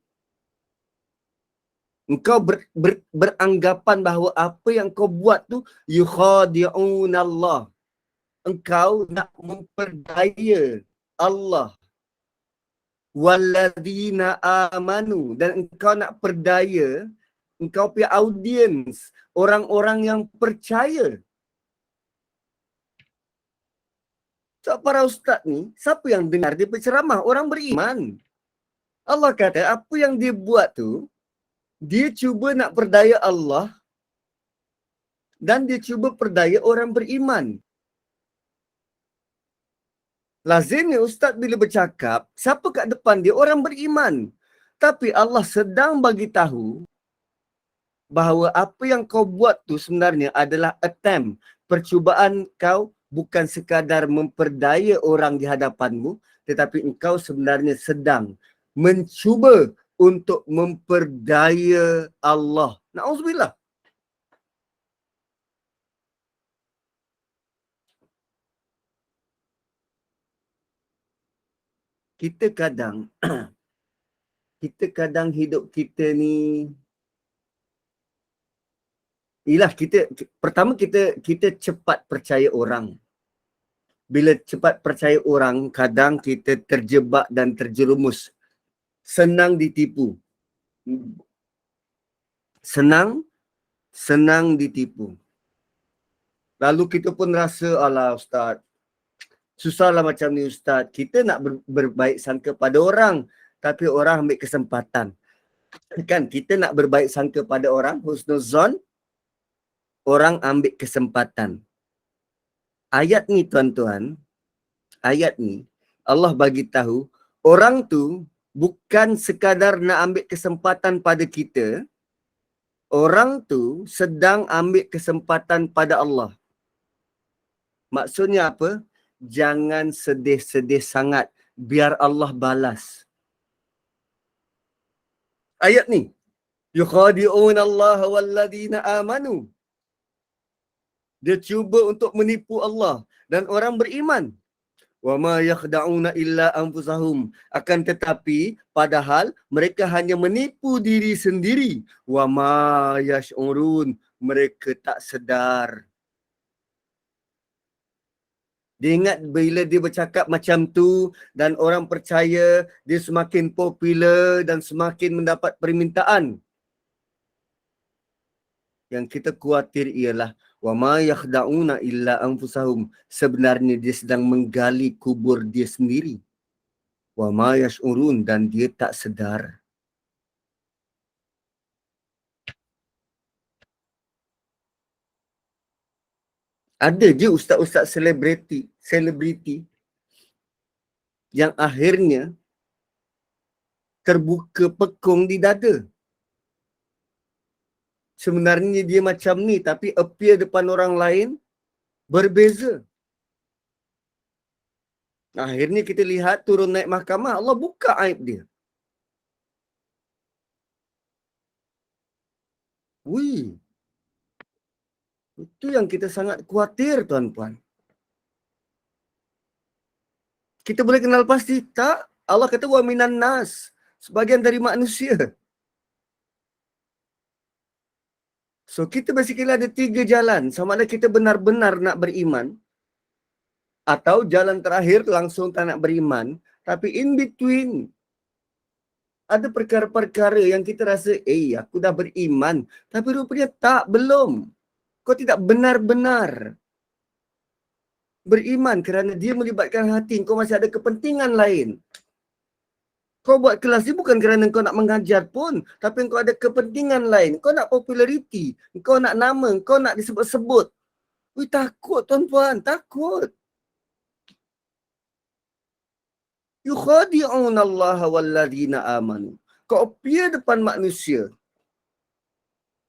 Engkau beranggapan bahawa apa yang kau buat tu yukhadi'un Allah. Engkau nak memperdaya Allah. Walladzina amanu, dan engkau nak perdaya engkau punya audience, orang-orang yang percaya. So, para ustaz ni, siapa yang dengar dia berceramah? Orang beriman. Allah kata apa yang dia buat tu, dia cuba nak perdaya Allah dan dia cuba perdaya orang beriman. Lazimnya ustaz bila bercakap, siapa kat depan dia? Orang beriman. Tapi Allah sedang bagi tahu bahawa apa yang kau buat tu sebenarnya adalah attempt, percubaan kau bukan sekadar memperdaya orang di hadapanmu, tetapi engkau sebenarnya sedang mencuba untuk memperdaya Allah. Na'udzubillah. Kita kadang hidup kita ni, pertama kita cepat percaya orang. Bila cepat percaya orang, kadang kita terjebak dan terjerumus. Senang ditipu. Senang ditipu. Lalu kita pun rasa, alah Ustaz, susahlah macam ni Ustaz. Kita nak berbaik sangka pada orang, tapi orang ambil kesempatan. Kan kita nak berbaik sangka pada orang, husnuzon, orang ambil kesempatan. Ayat ni tuan-tuan, ayat ni Allah bagi tahu orang tu bukan sekadar nak ambil kesempatan pada kita, orang tu sedang ambil kesempatan pada Allah. Maksudnya apa? Jangan sedih-sedih sangat, biar Allah balas. Ayat ni, yukhadi'una Allah walladhina amanu. Dia cuba untuk menipu Allah dan orang beriman. Wa ma yakhda'una illa anfusahum. Akan tetapi padahal mereka hanya menipu diri sendiri. Wa ma yash'urun. Mereka tak sedar. Dia ingat bila dia bercakap macam tu dan orang percaya, dia semakin popular dan semakin mendapat permintaan. Yang kita khawatir ialah wa ma yakhda'una illa anfusahum. Sebenarnya dia sedang menggali kubur dia sendiri. Wa ma yash'urun, dan dia tak sedar. Ada je ustaz-ustaz selebriti yang akhirnya terbuka pekung di dada. Sebenarnya dia macam ni, tapi appear depan orang lain berbeza. Akhirnya kita lihat turun naik mahkamah, Allah buka aib dia. Wih, itu yang kita sangat khawatir tuan-tuan. Kita boleh kenal pasti? Tak. Allah kata wa minan nas. Sebagian dari manusia. So kita basically ada 3 jalan. Sama ada kita benar-benar nak beriman, atau jalan terakhir langsung tak nak beriman. Tapi in between, ada perkara-perkara yang kita rasa, aku dah beriman. Tapi rupanya tak, belum. Kau tidak benar-benar beriman kerana dia melibatkan hati. Kau masih ada kepentingan lain. Kau buat kelas ni bukan kerana kau nak mengajar pun, tapi kau ada kepentingan lain. Kau nak populariti, kau nak nama, kau nak disebut-sebut. Wih, takut tuan-tuan, takut. Yukhadi'un Allah walladhina amanu. Kau appear depan manusia.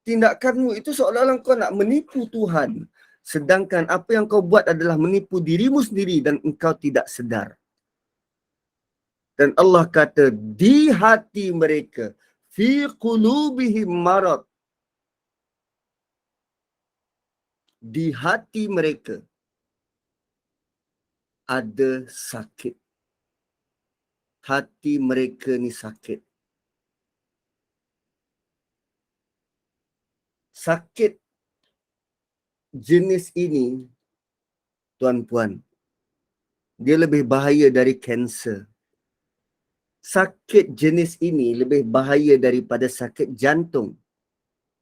Tindakanmu itu seolah-olah kau nak menipu Tuhan. Sedangkan apa yang kau buat adalah menipu dirimu sendiri dan engkau tidak sedar. Dan Allah kata di hati mereka, fi qulubihim marad. Di hati mereka ada sakit. Hati mereka ni sakit. Sakit jenis ini, tuan-puan, dia lebih bahaya dari kanser. Sakit jenis ini lebih bahaya daripada sakit jantung.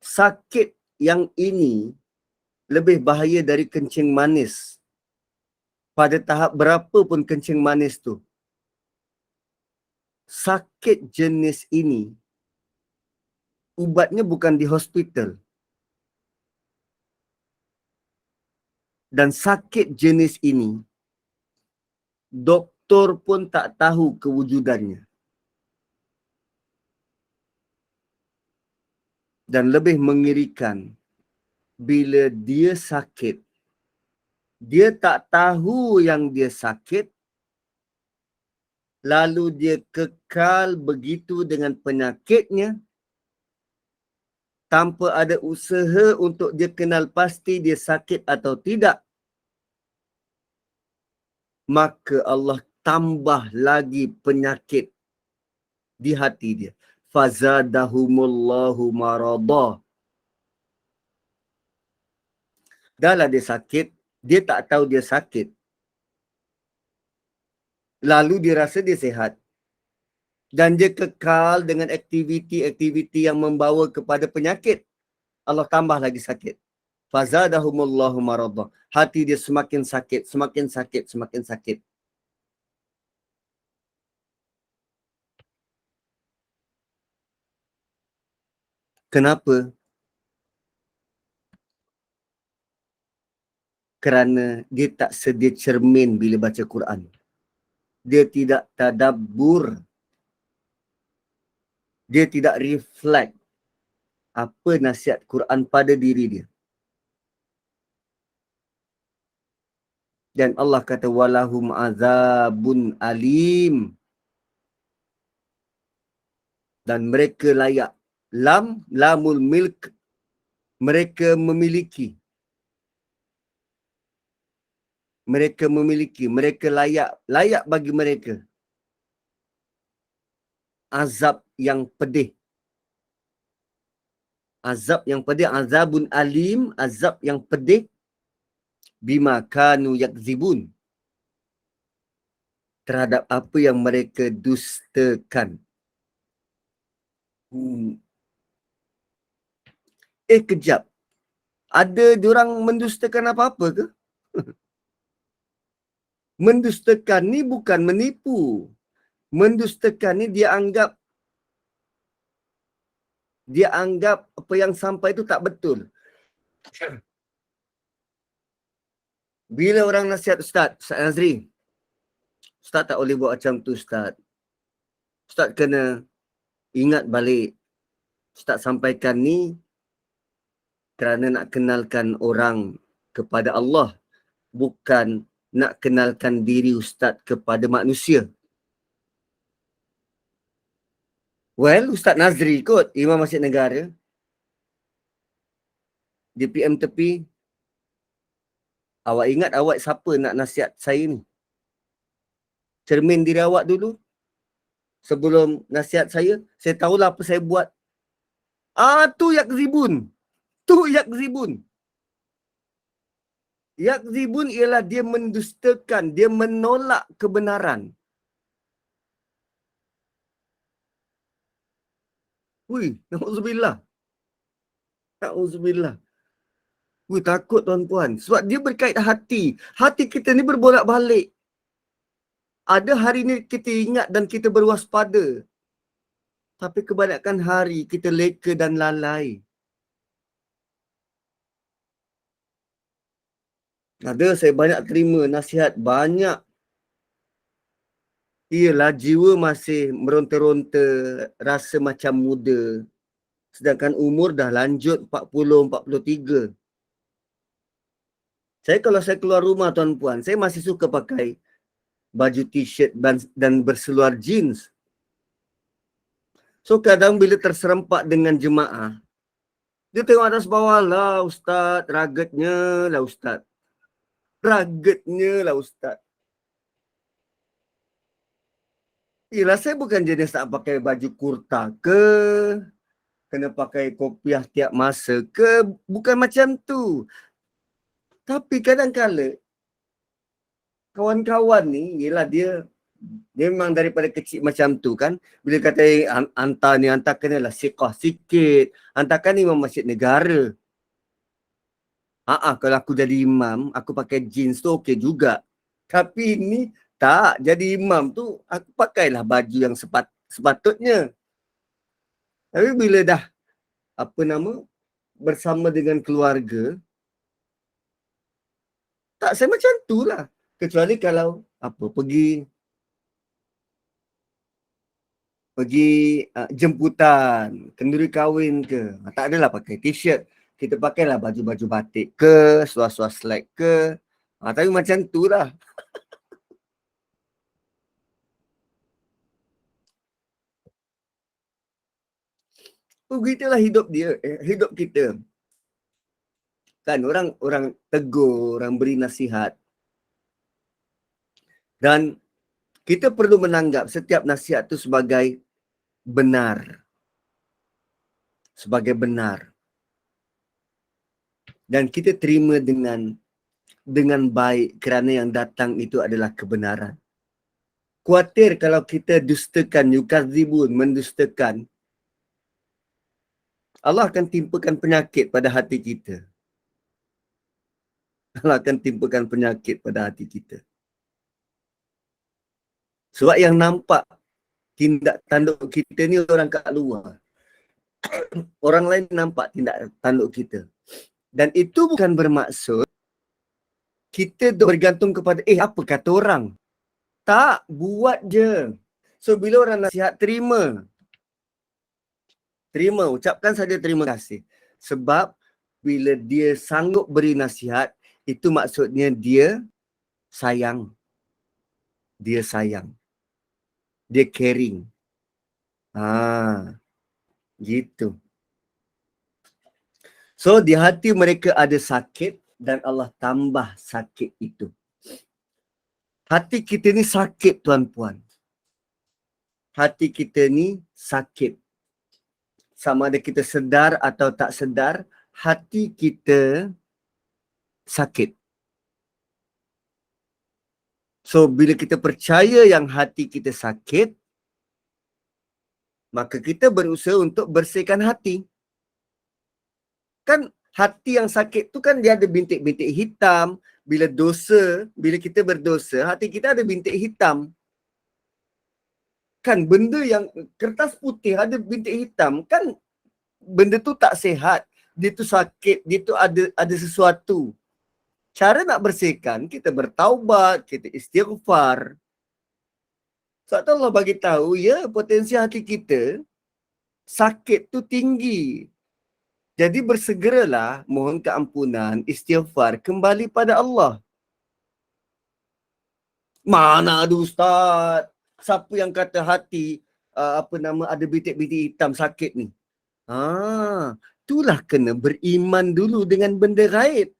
Sakit yang ini lebih bahaya dari kencing manis. Pada tahap berapa pun kencing manis tu. Sakit jenis ini, ubatnya bukan di hospital. Dan sakit jenis ini, doktor pun tak tahu kewujudannya. Dan lebih mengerikan, bila dia sakit, dia tak tahu yang dia sakit, lalu dia kekal begitu dengan penyakitnya, tanpa ada usaha untuk dia kenal pasti dia sakit atau tidak. Maka Allah tambah lagi penyakit di hati dia. Fazadahumullahu marada. Dahlah dia sakit, dia tak tahu dia sakit. lalu dia rasa dia sihat. Dan dia kekal dengan aktiviti-aktiviti yang membawa kepada penyakit, Allah tambah lagi sakit. Fazadahumullahu maradah. Hati dia semakin sakit, semakin sakit, semakin sakit. Kenapa? Kerana dia tak sedia cermin bila baca Quran. Dia tidak tadabbur. Dia tidak reflect apa nasihat Quran pada diri dia. Dan Allah kata walahum azabun alim. Dan mereka layak. Lamul milk. Mereka memiliki. Mereka layak. Layak bagi mereka. Azab yang pedih. Azab yang pedih. Azabun alim. Azab yang pedih. Bima kanu yakzibun. Terhadap apa yang mereka dustakan. Kejap. Ada diorang mendustakan apa-apa ke? Mendustakan ni bukan menipu. Mendustakan ni dia anggap apa yang sampai itu tak betul. Bila orang nasihat Ustaz Nazri, Ustaz tak boleh buat macam tu Ustaz. Ustaz kena ingat balik. Ustaz sampaikan ni kerana nak kenalkan orang kepada Allah. Bukan nak kenalkan diri Ustaz kepada manusia. Well, Ustaz Nazri kot, Imam Masjid Negara. Di PM tepi, awak ingat awak siapa nak nasihat saya ni? Cermin diri awak dulu. Sebelum nasihat saya tahulah apa saya buat. Tu yakzibun. Tu yakzibun. Yakzibun ialah dia mendustakan, dia menolak kebenaran. Na'udzubillah. Na'udzubillah. Takut tuan-puan. Sebab dia berkait hati. Hati kita ni berbolak-balik. Ada hari ni kita ingat dan kita berwaspada. Tapi kebanyakan hari kita leka dan lalai. Ada saya banyak terima nasihat. Banyak. Iyalah jiwa masih meronta-ronta. Rasa macam muda. Sedangkan umur dah lanjut 40, 43. Kalau saya keluar rumah tuan-puan, saya masih suka pakai baju t-shirt dan berseluar jeans. So kadang bila terserempak dengan jemaah, dia tengok atas bawah lah Ustaz, ragetnya lah Ustaz. Ragetnya lah Ustaz. Yelah saya bukan jenis tak pakai baju kurta ke, kena pakai kopiah tiap masa ke, bukan macam tu. Tapi kadang-kala kawan-kawan ni, yelah dia memang daripada kecil macam tu kan. Bila kata hantar kenalah siqah sikit. Hantarkan Imam Masjid Negara. Kalau aku jadi imam, aku pakai jeans tu okey juga. Tapi ni tak, jadi imam tu aku pakailah baju yang sepatutnya. Tapi bila dah bersama dengan keluarga, tak, saya macam tu lah. Kecuali kalau pergi jemputan, kenduri kahwin ke. Tak adalah pakai t-shirt. Kita pakailah baju-baju batik ke, seluar-seluar slack ke. Tapi macam tu lah. Begitulah hidup kita. Kan orang tegur, orang beri nasihat. Dan kita perlu menanggap setiap nasihat itu sebagai benar. Sebagai benar. Dan kita terima dengan baik kerana yang datang itu adalah kebenaran. khawatir kalau kita dustakan, yukadzibun, mendustakan, Allah akan timpakan penyakit pada hati kita. Allah akan timpakan penyakit pada hati kita. Sebab yang nampak tindak tanduk kita ni orang kat luar. Orang lain nampak tindak tanduk kita. Dan itu bukan bermaksud kita bergantung kepada apa kata orang. Tak, buat je. So bila orang nasihat, terima. Terima, ucapkan saja terima kasih. Sebab bila dia sanggup beri nasihat, itu maksudnya dia sayang. Dia sayang. Dia caring. Gitu. So di hati mereka ada sakit dan Allah tambah sakit itu. Hati kita ni sakit, tuan-puan. Hati kita ni sakit. Sama ada kita sedar atau tak sedar, hati kita sakit. So bila kita percaya yang hati kita sakit, maka kita berusaha untuk bersihkan hati. Kan hati yang sakit tu kan dia ada bintik-bintik hitam. Bila kita berdosa, hati kita ada bintik hitam. Kan benda yang kertas putih ada bintik hitam, kan benda tu tak sihat. Dia tu sakit, dia tu ada sesuatu. Cara nak bersihkan, kita bertaubat, kita istighfar. Sebab tu Allah bagi tahu, ya, potensi hati kita sakit tu tinggi. Jadi bersegeralah mohon keampunan, istighfar, kembali pada Allah. Mana ada ustaz? Siapa yang kata hati ada bintik-bintik hitam sakit ni? Itulah kena beriman dulu dengan benda gaib.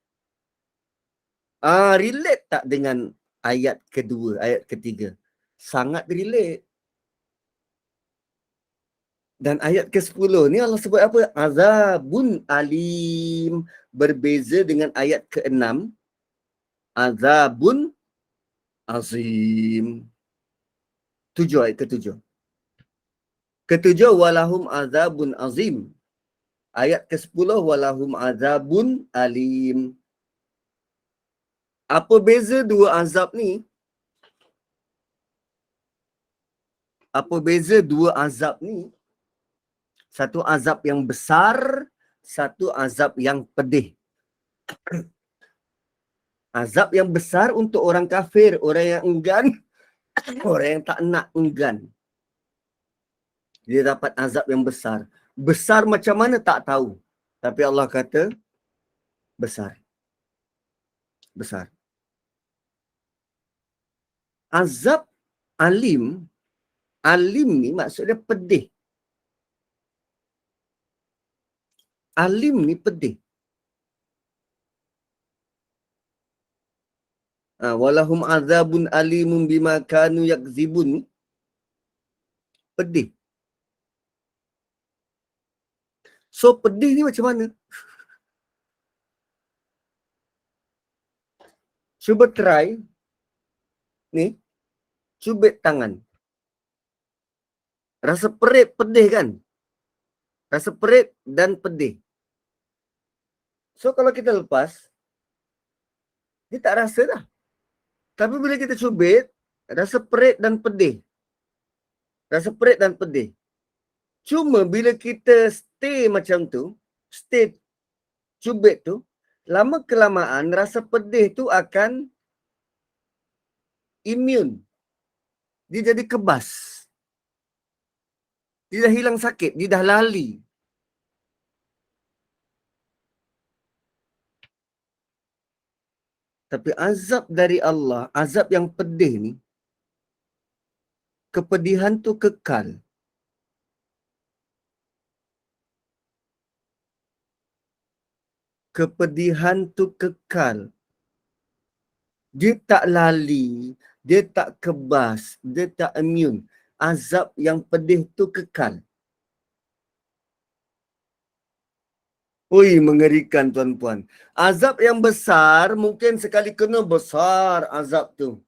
Relate tak dengan ayat kedua, ayat ketiga? Sangat relate. Dan ayat ke-10 ni Allah sebut apa? Azabun alim. Berbeza dengan ayat ke-6. Azabun azim. 7 ayat ke-7. Ke-7 walahum azabun azim. Ayat ke-10 walahum azabun alim. Apa beza dua azab ni? Apa beza dua azab ni? Satu azab yang besar, satu azab yang pedih. Azab yang besar untuk orang kafir, orang yang enggan, orang yang tak nak enggan. Dia dapat azab yang besar. Besar macam mana tak tahu. Tapi Allah kata, besar. Besar. Azab alim, alim ni maksudnya pedih. Alim ni pedih. Walahum azabun alimun bima kanu yakzibun. Pedih. So pedih ni macam mana? Cuba try. Ni. Cubit tangan. Rasa perit, pedih kan? Rasa perit dan pedih. So kalau kita lepas, dia tak rasa dah. Tapi bila kita cubit, rasa perit dan pedih. Rasa perit dan pedih. Cuma bila kita stay macam tu, stay cubit tu, lama kelamaan rasa pedih tu akan immune. Dia jadi kebas. Dia dah hilang sakit, dia dah lali. Tapi azab dari Allah, azab yang pedih ni, kepedihan tu kekal. Kepedihan tu kekal. Dia tak lali, dia tak kebas, dia tak immune. Azab yang pedih tu kekal. Ui, mengerikan tuan-puan. Azab yang besar, mungkin sekali kena besar azab tu.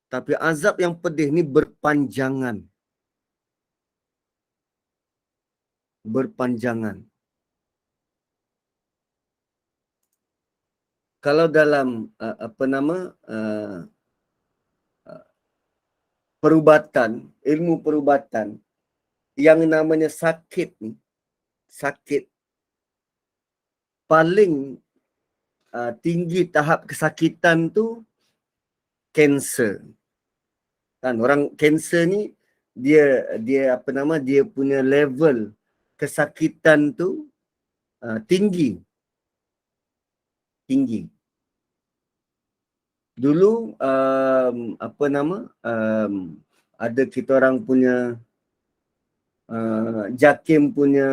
Tapi azab yang pedih ni berpanjangan. Berpanjangan. Kalau dalam perubatan, ilmu perubatan, yang namanya sakit ni, sakit paling tinggi tahap kesakitan tu kanser. Kan orang kanser ni dia punya level kesakitan tu tinggi. Dulu ada kita orang punya JAKIM punya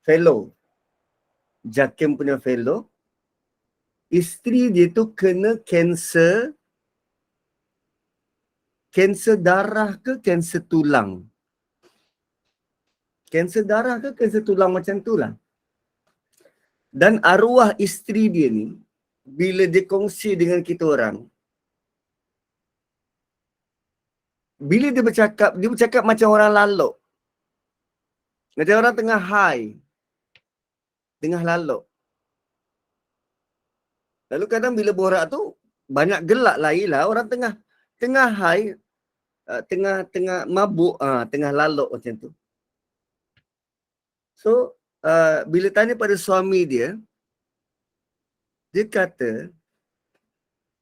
fellow. JAKIM punya fellow, isteri dia tu kena kanser darah ke kanser tulang. Kanser darah ke kanser tulang macam tu lah. Dan arwah isteri dia ni, bila dia kongsi dengan kita orang, bila dia bercakap macam orang lalok. Macam orang tengah high. Tengah lalok. Lalu kadang bila borak tu, banyak gelak lah. Yelah, orang tengah high, tengah mabuk, tengah lalok macam tu. So, bila tanya pada suami dia kata,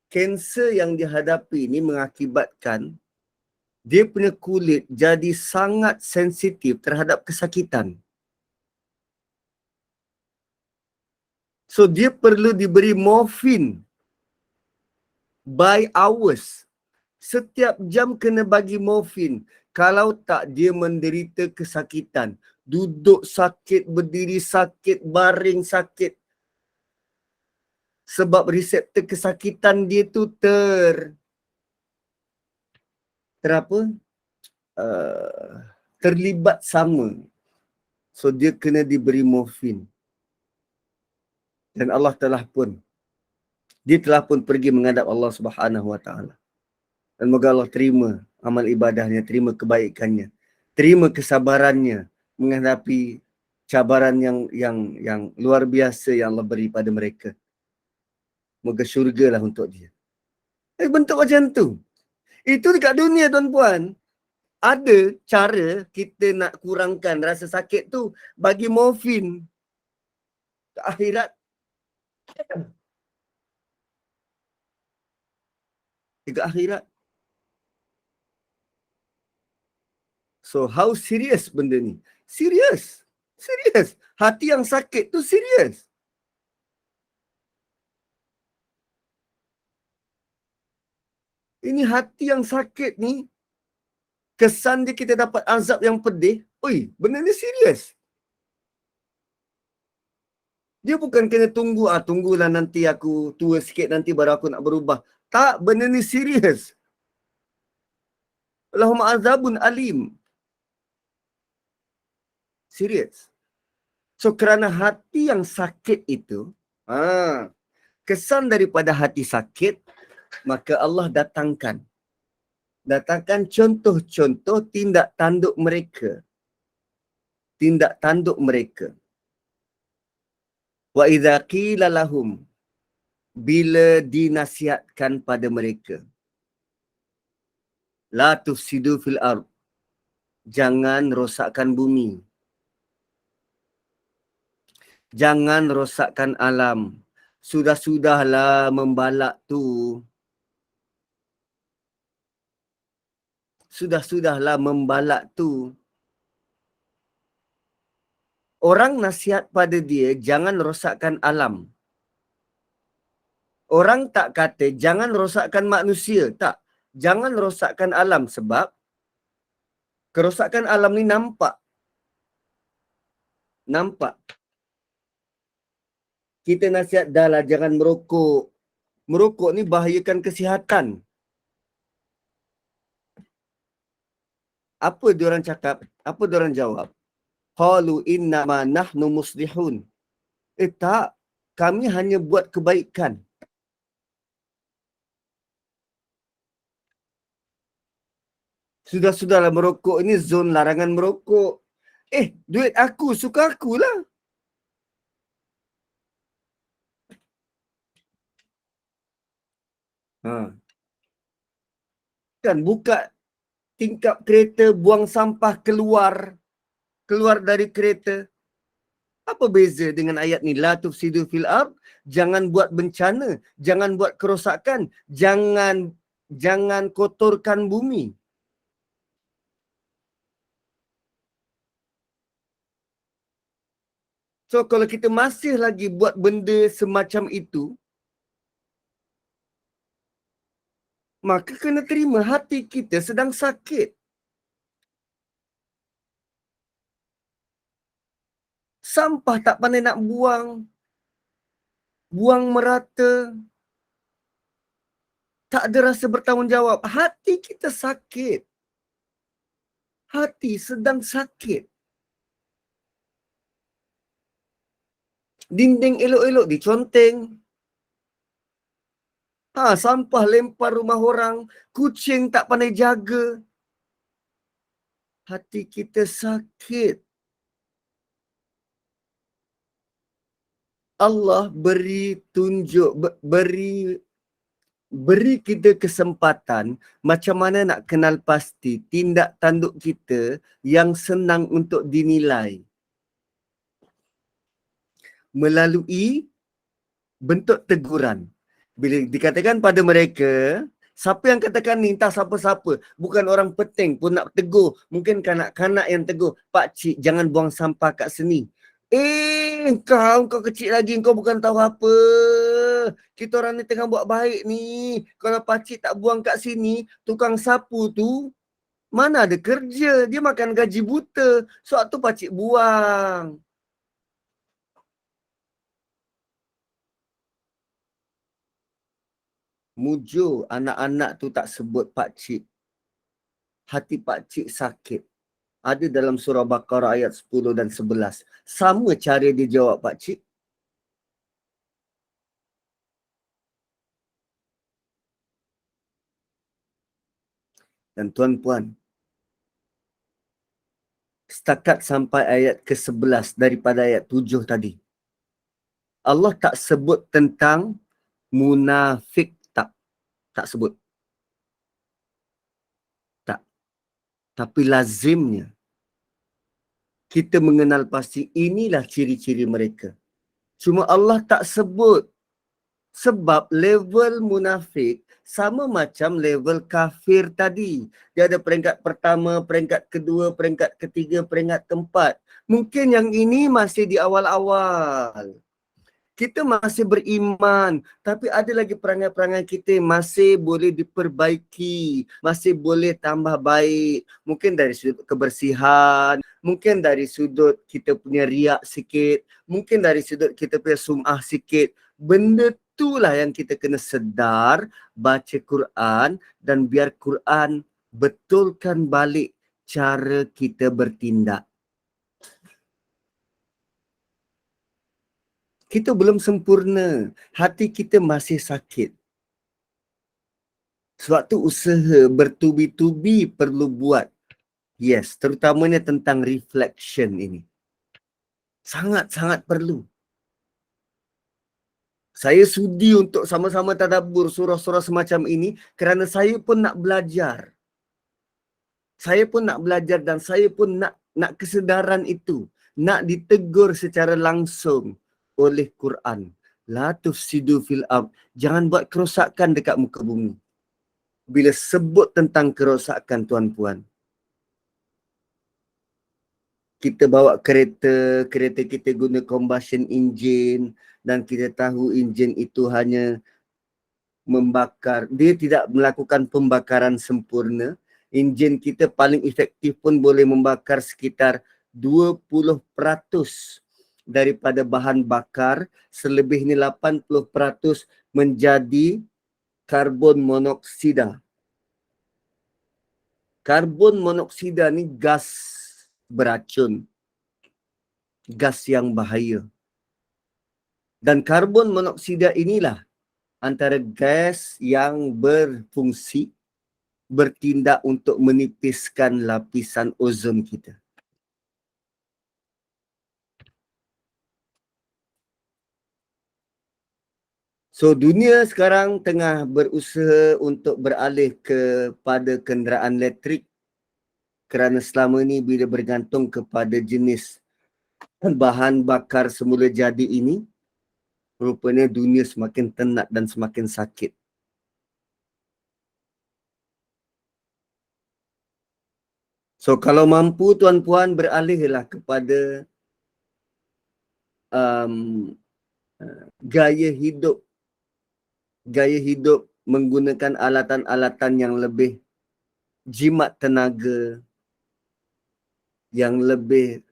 kanser yang dihadapi ni mengakibatkan dia punya kulit jadi sangat sensitif terhadap kesakitan. So, dia perlu diberi morfin by hours. Setiap jam kena bagi morfin. Kalau tak, dia menderita kesakitan. Duduk sakit, berdiri sakit, baring sakit. Sebab reseptor kesakitan dia tu terlibat sama. So, dia kena diberi morfin. Dan Allah telah pun pergi menghadap Allah Subhanahu Wa Taala. Dan moga Allah terima amal ibadahnya, terima kebaikannya, terima kesabarannya menghadapi cabaran yang luar biasa yang Allah beri pada mereka. Moga syurga lah untuk dia. Bentuk macam tu. Itu dekat dunia, tuan-puan. Ada cara kita nak kurangkan rasa sakit tu, bagi morfin. Ke akhirat, dekat akhirat. So, how serious benda ni? Serius. Hati yang sakit tu serius. Ini hati yang sakit ni, kesan dia kita dapat azab yang pedih. Oi, benda ni serius. Dia bukan kena tunggulah nanti aku tua sikit, nanti baru aku nak berubah. Tak, benda ni serius. Lahum azabun alim. Serius. So, kerana hati yang sakit itu, kesan daripada hati sakit, maka Allah datangkan contoh-contoh tindak tanduk mereka. Wa idza qila lahum, bila dinasihatkan pada mereka, la tufsidu fil ard, jangan rosakkan bumi, jangan rosakkan alam, sudah-sudahlah membalak tu. Orang nasihat pada dia, jangan rosakkan alam. Orang tak kata, jangan rosakkan manusia. Tak. Jangan rosakkan alam, sebab kerosakan alam ni nampak. Kita nasihat, dah lah, jangan merokok. Merokok ni bahayakan kesihatan. Apa diorang cakap? Apa diorang jawab? Qalu innama nahnu muslihun. Tak, kami hanya buat kebaikan. Sudah-sudahlah merokok ini zon larangan merokok. Duit aku, suka aku lah. Ha. Kan buka tingkap kereta, buang sampah keluar dari kereta. Apa beza dengan ayat ni? La tufsidu fil ard, jangan buat bencana, jangan buat kerosakan, jangan kotorkan bumi. So kalau kita masih lagi buat benda semacam itu, maka kena terima hati kita sedang sakit. Sampah tak pandai nak buang merata, tak ada rasa bertanggungjawab. Hati kita sakit. Hati sedang sakit. Dinding elok-elok diconteng. Sampah lempar rumah orang, kucing tak pandai jaga. Hati kita sakit. Allah beri tunjuk, beri kita kesempatan macam mana nak kenal pasti tindak tanduk kita yang senang untuk dinilai. Melalui bentuk teguran. Bila dikatakan pada mereka, siapa yang katakan ni, entah siapa-siapa, bukan orang penting pun nak tegur, mungkin kanak-kanak yang tegur, Pak Cik jangan buang sampah kat sini. Kau kecil lagi, kau bukan tahu apa. Kita orang ni tengah buat baik ni. Kalau Pak Cik tak buang kat sini, tukang sapu tu mana ada kerja, dia makan gaji buta. Sebab tu Pak Cik buang. Mujur anak-anak tu tak sebut Pak Cik. Hati Pak Cik sakit. Ada dalam surah Baqarah ayat 10 dan 11. Sama cara dia jawab Pak Cik. Dan tuan-puan, setakat sampai ayat ke-11 daripada ayat 7 tadi, Allah tak sebut tentang munafik, tak sebut. Tak. Tapi lazimnya kita mengenal pasti inilah ciri-ciri mereka. Cuma Allah tak sebut. Sebab level munafik sama macam level kafir tadi. Dia ada peringkat pertama, peringkat kedua, peringkat ketiga, peringkat keempat. Mungkin yang ini masih di awal-awal. Kita masih beriman, tapi ada lagi perangai-perangai kita masih boleh diperbaiki, masih boleh tambah baik. Mungkin dari sudut kebersihan, mungkin dari sudut kita punya riak sikit, mungkin dari sudut kita punya sum'ah sikit. Benda itulah yang kita kena sedar, baca Quran dan biar Quran betulkan balik cara kita bertindak. Kita belum sempurna. Hati kita masih sakit. Sebab tu usaha bertubi-tubi perlu buat. Yes, terutamanya tentang reflection ini. Sangat-sangat perlu. Saya sudi untuk sama-sama tadabbur surah-surah semacam ini kerana saya pun nak belajar. Saya pun nak belajar dan saya pun nak kesedaran itu. Nak ditegur secara langsung oleh Quran. La tufsidu fil ard. Jangan buat kerosakan dekat muka bumi. Bila sebut tentang kerosakan, tuan-puan, kita bawa kereta kita guna combustion engine dan kita tahu enjin itu hanya membakar, dia tidak melakukan pembakaran sempurna. Enjin kita paling efektif pun boleh membakar sekitar 20% daripada bahan bakar, selebihnya 80% menjadi karbon monoksida. Karbon monoksida ni gas beracun. Gas yang bahaya. Dan karbon monoksida inilah antara gas yang berfungsi bertindak untuk menipiskan lapisan ozon kita. So dunia sekarang tengah berusaha untuk beralih kepada kenderaan elektrik kerana selama ni bila bergantung kepada jenis bahan bakar semula jadi ini, rupanya dunia semakin tenat dan semakin sakit. So kalau mampu tuan-puan beralihlah kepada gaya hidup menggunakan alatan-alatan yang lebih jimat tenaga, yang lebih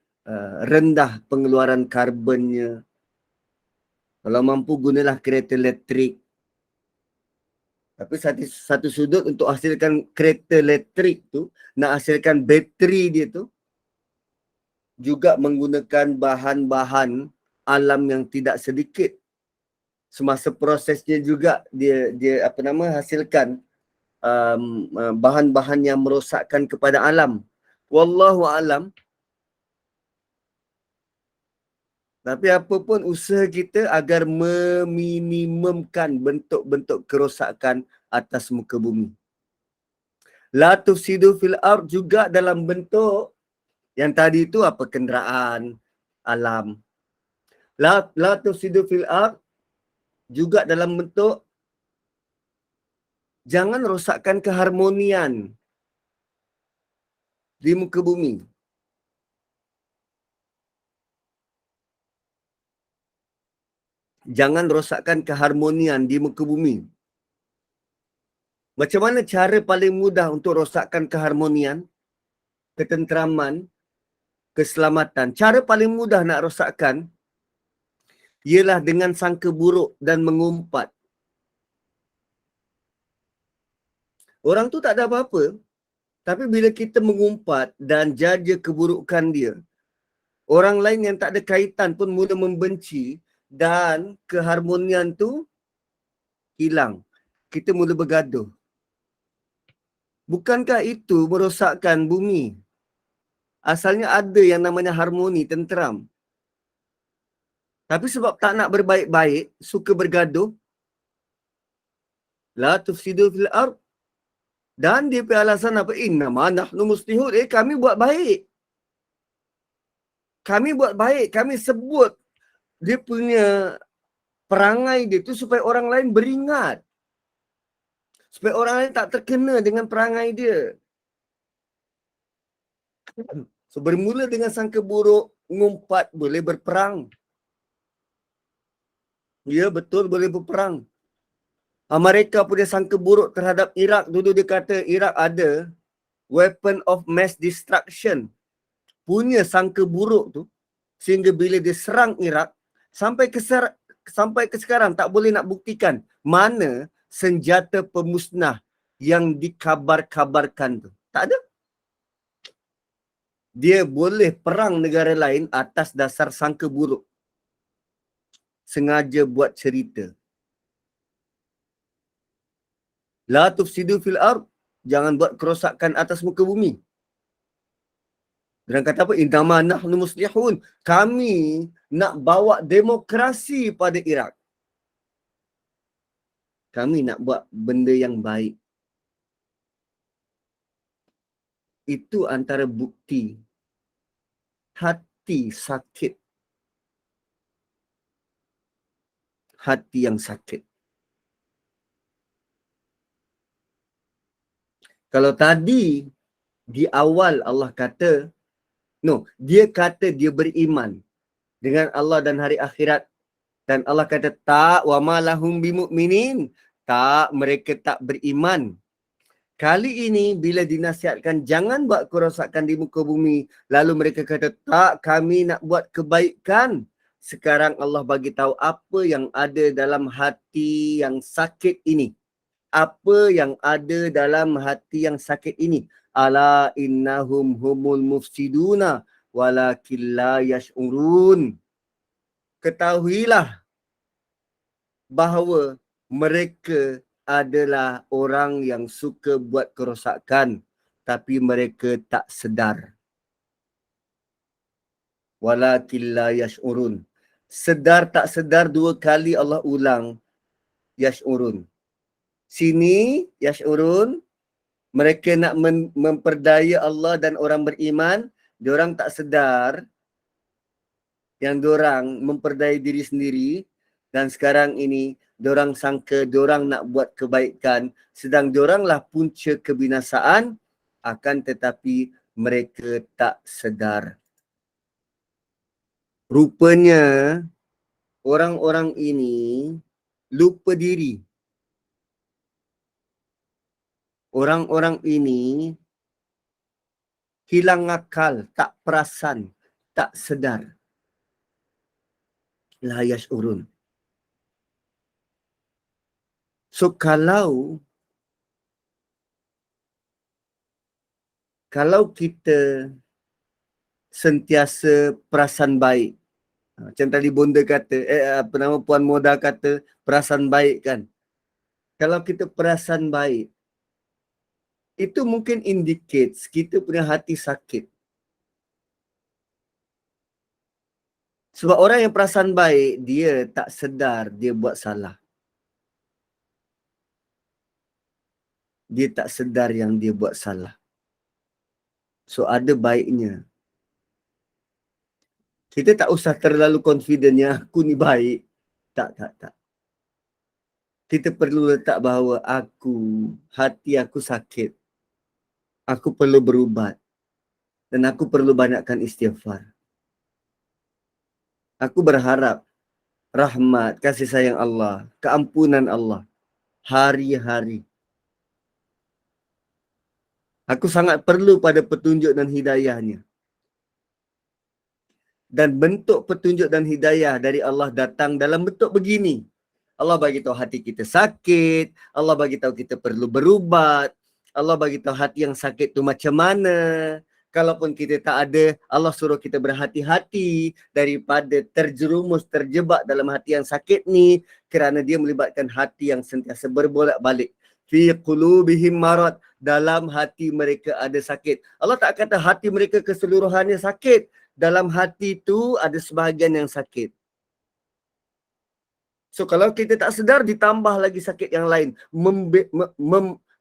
rendah pengeluaran karbonnya. Kalau mampu gunalah kereta elektrik. Tapi satu sudut untuk hasilkan kereta elektrik tu, nak hasilkan bateri dia tu, juga menggunakan bahan-bahan alam yang tidak sedikit. Semasa prosesnya juga dia hasilkan bahan-bahan yang merosakkan kepada alam. Wallahu alam. Tapi apa pun usaha kita agar meminimumkan bentuk-bentuk kerosakan atas muka bumi. La tufsidu fil ard juga dalam bentuk yang tadi itu apa, kenderaan alam. La tufsidu fil ard juga dalam bentuk jangan rosakkan keharmonian di muka bumi. Jangan rosakkan keharmonian di muka bumi. Macam mana cara paling mudah untuk rosakkan keharmonian, ketenteraman, keselamatan? Cara paling mudah nak rosakkan ialah dengan sangka buruk dan mengumpat. Orang tu tak ada apa-apa, tapi bila kita mengumpat dan jaja keburukan dia, orang lain yang tak ada kaitan pun mula membenci dan keharmonian tu hilang. Kita mula bergaduh. Bukankah itu merosakkan bumi? Asalnya ada yang namanya harmoni, tenteram. Tapi sebab tak nak berbaik-baik, suka bergaduh. La tufsidu fil ard. Dan dia punya alasan apa? Innama nahnu muslihun. Kami buat baik. Kami buat baik. Kami sebut dia punya perangai dia tu supaya orang lain beringat. Supaya orang lain tak terkena dengan perangai dia. So bermula dengan sangka buruk, ngumpat, boleh berperang. Ya betul, boleh berperang. Amerika punya sangka buruk terhadap Iraq. Dulu dia kata Iraq ada weapon of mass destruction. Punya sangka buruk tu. Sehingga bila dia serang Iraq, sampai ke sekarang tak boleh nak buktikan mana senjata pemusnah yang dikabar-kabarkan tu. Tak ada. Dia boleh perang negara lain atas dasar sangka buruk. Sengaja buat cerita. La tufsidu fil ard. Jangan buat kerosakan atas muka bumi. Dan kata apa? Innama nahnu muslihun. Kami nak bawa demokrasi pada Iraq. Kami nak buat benda yang baik. Itu antara bukti hati sakit. Hati yang sakit. Kalau tadi di awal Allah kata, dia kata dia beriman dengan Allah dan hari akhirat. Dan Allah kata tak, wa ma lahum bimu'minin. Tak, mereka tak beriman. Kali ini bila dinasihatkan jangan buat kerosakan di muka bumi, lalu mereka kata tak, kami nak buat kebaikan. Sekarang Allah bagi tahu apa yang ada dalam hati yang sakit ini. Apa yang ada dalam hati yang sakit ini. Ala innahum humul mufsiduna walakin la yash'urun. Ketahuilah bahawa mereka adalah orang yang suka buat kerosakan tapi mereka tak sedar. Walakin la yash'urun. Sedar tak sedar 2 kali Allah ulang yash'urun. Sini yash'urun, mereka nak memperdaya Allah dan orang beriman, diorang tak sedar yang diorang memperdaya diri sendiri, dan sekarang ini diorang sangka diorang nak buat kebaikan, sedang dioranglah punca kebinasaan, akan tetapi mereka tak sedar. Rupanya orang-orang ini lupa diri. Orang-orang ini hilang akal, tak perasan, tak sedar. La yash'urun. So kalau kita sentiasa perasan baik, macam tadi bonda kata, Puan Moda kata perasan baik kan. Kalau kita perasan baik, itu mungkin indicates kita punya hati sakit. Sebab orang yang perasan baik, dia tak sedar dia buat salah. Dia tak sedar yang dia buat salah. So ada baiknya kita tak usah terlalu confident yang aku ni baik. Tak. Kita perlu letak bahawa hati aku sakit. Aku perlu berubat. Dan aku perlu banyakkan istighfar. Aku berharap rahmat, kasih sayang Allah, keampunan Allah hari-hari. Aku sangat perlu pada petunjuk dan hidayahnya. Dan bentuk petunjuk dan hidayah dari Allah datang dalam bentuk begini. Allah bagi tahu hati kita sakit, Allah bagi tahu kita perlu berubat, Allah bagi tahu hati yang sakit tu macam mana. Kalaupun kita tak ada, Allah suruh kita berhati-hati daripada terjebak dalam hati yang sakit ni, kerana dia melibatkan hati yang sentiasa berbolak-balik. Fi qulubihim marad, dalam hati mereka ada sakit. Allah tak kata hati mereka keseluruhannya sakit. Dalam hati tu ada sebahagian yang sakit. So kalau kita tak sedar, ditambah lagi sakit yang lain.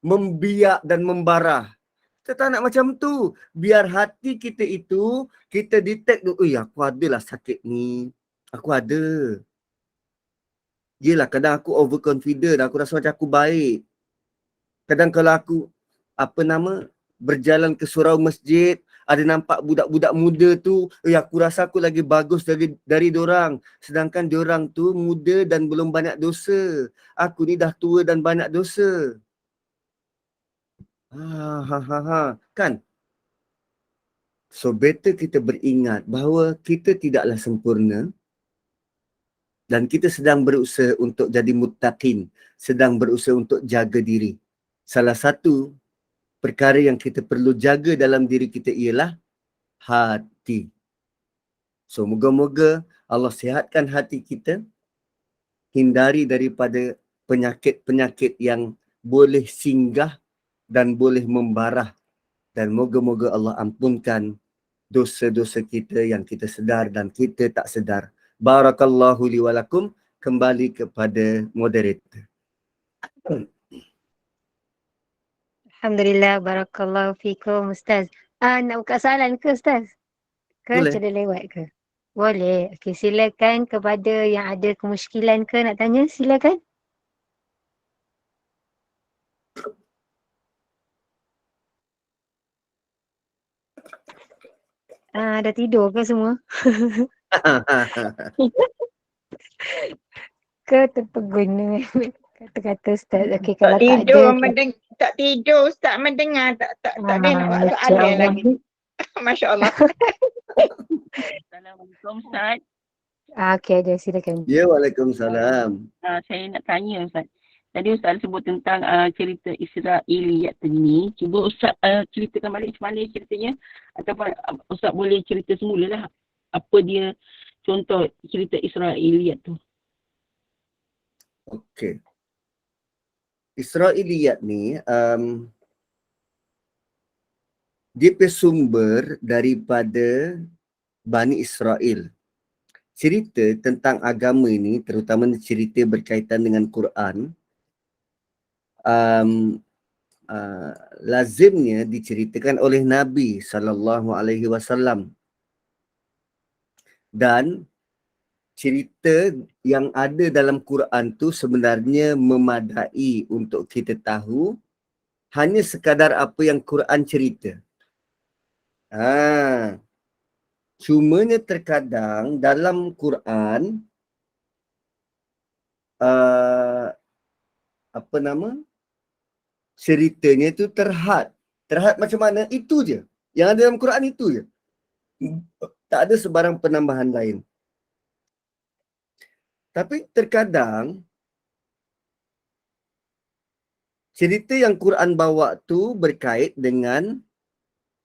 Membiak dan membarah. Kita tak nak macam tu. Biar hati kita itu, kita detect tu, aku adalah sakit ni. Aku ada. Yelah, kadang aku overconfident. Aku rasa macam aku baik. Kadang kalau aku, berjalan ke surau masjid, ada nampak budak-budak muda tu, aku rasa aku lagi bagus dari dorang. Sedangkan dorang tu muda dan belum banyak dosa. Aku ni dah tua dan banyak dosa. Kan? So better kita beringat bahawa kita tidaklah sempurna dan kita sedang berusaha untuk jadi muttaqin, sedang berusaha untuk jaga diri. Salah satu perkara yang kita perlu jaga dalam diri kita ialah hati. So moga-moga Allah sihatkan hati kita, hindari daripada penyakit-penyakit yang boleh singgah dan boleh membarah, dan moga-moga Allah ampunkan dosa-dosa kita yang kita sedar dan kita tak sedar. Barakallahu li walakum. Kembali kepada moderator. Alhamdulillah, barakallahu fikum Ustaz. Nak buka soalan ke Ustaz? Ke Boleh. macam dah lewat ke? Boleh. Okey, silakan kepada yang ada kemusykilan ke nak tanya, silakan. Dah tidur ke semua? Ke terpegun dengan kata-kata Ustaz? Okey, kalau tak ada. Tak tidur Ustaz, mendengar tak ada nak buat soalan lagi. Masya Allah. Assalamualaikum Ustaz. Okey, ada, silakan. Ya, waalaikumsalam. Saya nak tanya Ustaz. Tadi Ustaz sebut tentang cerita Israiliyat ni. Cuba Ustaz ceritakan balik macam mana ceritanya. Ataupun Ustaz boleh cerita semula lah. Apa dia contoh cerita Israiliyat tu. Okey. Israiliyat ni dia bersumber daripada Bani Israel. Cerita tentang agama ini, terutama cerita berkaitan dengan Quran, lazimnya diceritakan oleh Nabi SAW. Dan cerita yang ada dalam Quran tu sebenarnya memadai untuk kita tahu hanya sekadar apa yang Quran cerita. Cumanya terkadang dalam Quran ceritanya tu terhad. Terhad macam mana? Itu je. Yang ada dalam Quran itu je. Tak ada sebarang penambahan lain. Tapi terkadang cerita yang Quran bawa tu berkait dengan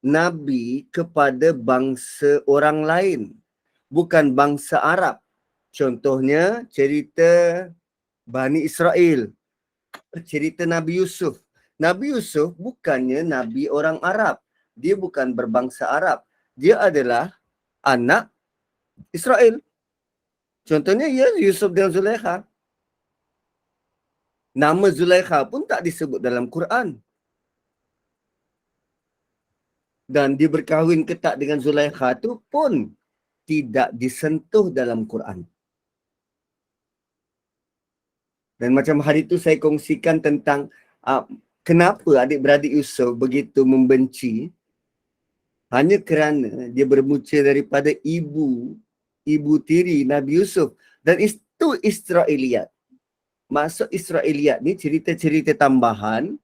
Nabi kepada bangsa orang lain, bukan bangsa Arab. Contohnya cerita Bani Israel, cerita Nabi Yusuf. Nabi Yusuf bukannya Nabi orang Arab. Dia bukan berbangsa Arab. Dia adalah anak Israel. Contohnya ya Yusuf dan Zulaikha. Nama Zulaikha pun tak disebut dalam Quran. Dan dia berkahwin ke tak dengan Zulaikha tu pun tidak disentuh dalam Quran. Dan macam hari tu saya kongsikan tentang kenapa adik-beradik Yusuf begitu membenci, hanya kerana dia bermula daripada ibu tiri Nabi Yusuf. Dan itu Israiliyat. Maksud Israiliyat ni cerita-cerita tambahan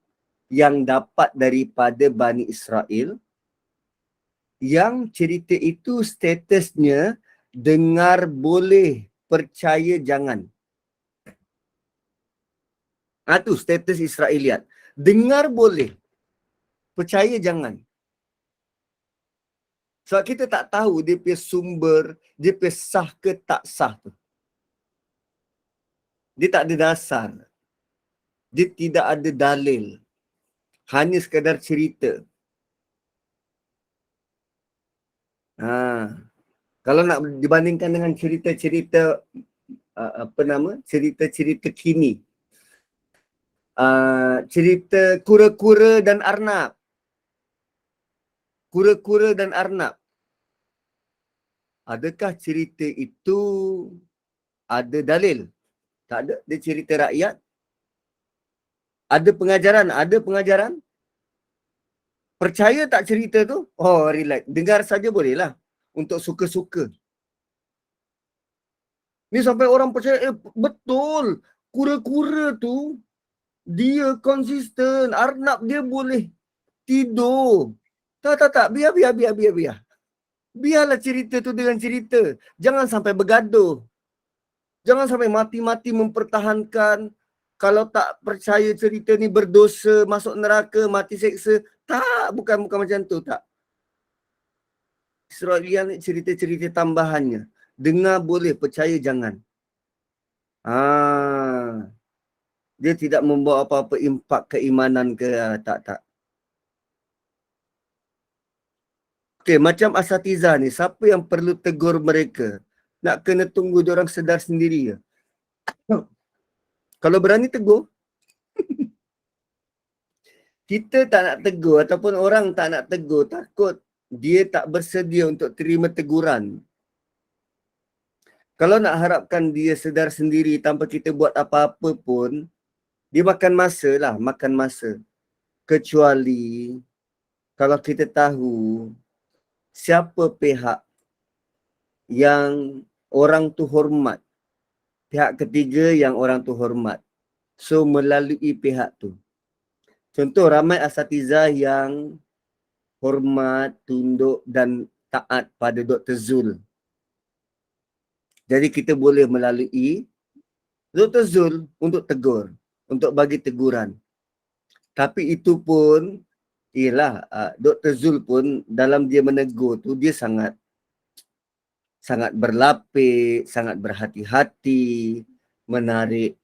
yang dapat daripada Bani Israel, yang cerita itu statusnya dengar boleh, percaya jangan. Itu status Israiliyat. Dengar boleh, percaya jangan. Sebab kita tak tahu dia punya sumber, dia punya sah ke tak sah tu. Dia tak ada dasar. Dia tidak ada dalil. Hanya sekadar cerita. Kalau nak dibandingkan dengan cerita-cerita cerita-cerita kini, cerita kura-kura dan arnab. Kura-kura dan arnab. Adakah cerita itu ada dalil? Tak ada. Dia cerita rakyat. Ada pengajaran? Ada pengajaran. Percaya tak cerita tu? Oh, relax. Dengar saja bolehlah. Untuk suka-suka. Ni sampai orang percaya, betul. Kura-kura tu, dia konsisten. Arnab dia boleh tidur. Tak. Biar. Biarlah cerita tu dengan cerita. Jangan sampai bergaduh. Jangan sampai mati-mati mempertahankan. Kalau tak percaya cerita ni berdosa, masuk neraka, mati seksa. Tak, bukan macam tu, tak. Israiliyat ni cerita-cerita tambahannya. Dengar boleh, percaya jangan. Dia tidak membawa apa-apa impak keimanan ke, tak. Okey, macam asatiza ni, siapa yang perlu tegur mereka? Nak kena tunggu diorang sedar sendiri ya. Kalau berani tegur, kita tak nak tegur ataupun orang tak nak tegur, takut dia tak bersedia untuk terima teguran. Kalau nak harapkan dia sedar sendiri tanpa kita buat apa-apa pun, dia makan masa. Kecuali kalau kita tahu siapa pihak yang orang tu hormat, pihak ketiga yang orang tu hormat. So melalui pihak tu. Contoh ramai asatiza yang hormat, tunduk dan taat pada Dr. Zul. Jadi kita boleh melalui Dr. Zul untuk tegur, untuk bagi teguran. Tapi itu pun, Dr. Zul pun dalam dia menegur tu, dia sangat berlapik, sangat berhati-hati, menarik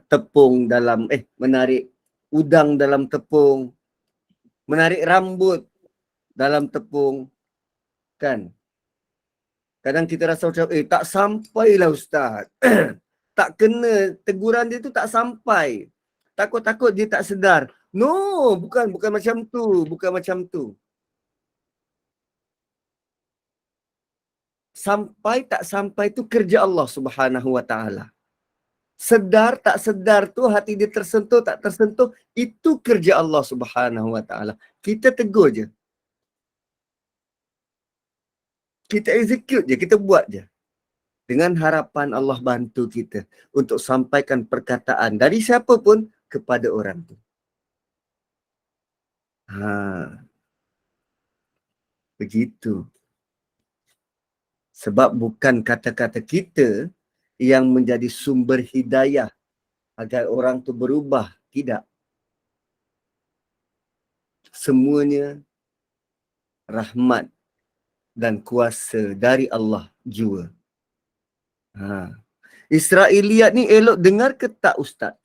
tepung dalam menarik udang dalam tepung, menarik rambut dalam tepung, kan? Kadang kita rasa macam tak sampailah ustaz. Tak kena, teguran dia tu tak sampai. Takut-takut dia tak sedar. No, bukan macam tu, bukan macam tu. Sampai tak sampai tu kerja Allah Subhanahu wa taala. Sedar tak sedar tu, hati dia tersentuh tak tersentuh, itu kerja Allah Subhanahu wa taala. Kita tegur je. Kita execute je, kita buat je. Dengan harapan Allah bantu kita untuk sampaikan perkataan dari siapa pun kepada orang tu. Begitu. Sebab bukan kata-kata kita yang menjadi sumber hidayah agar orang tu berubah. Tidak. Semuanya rahmat dan kuasa dari Allah jua. Israiliyat ni elok dengar ke tak ustaz?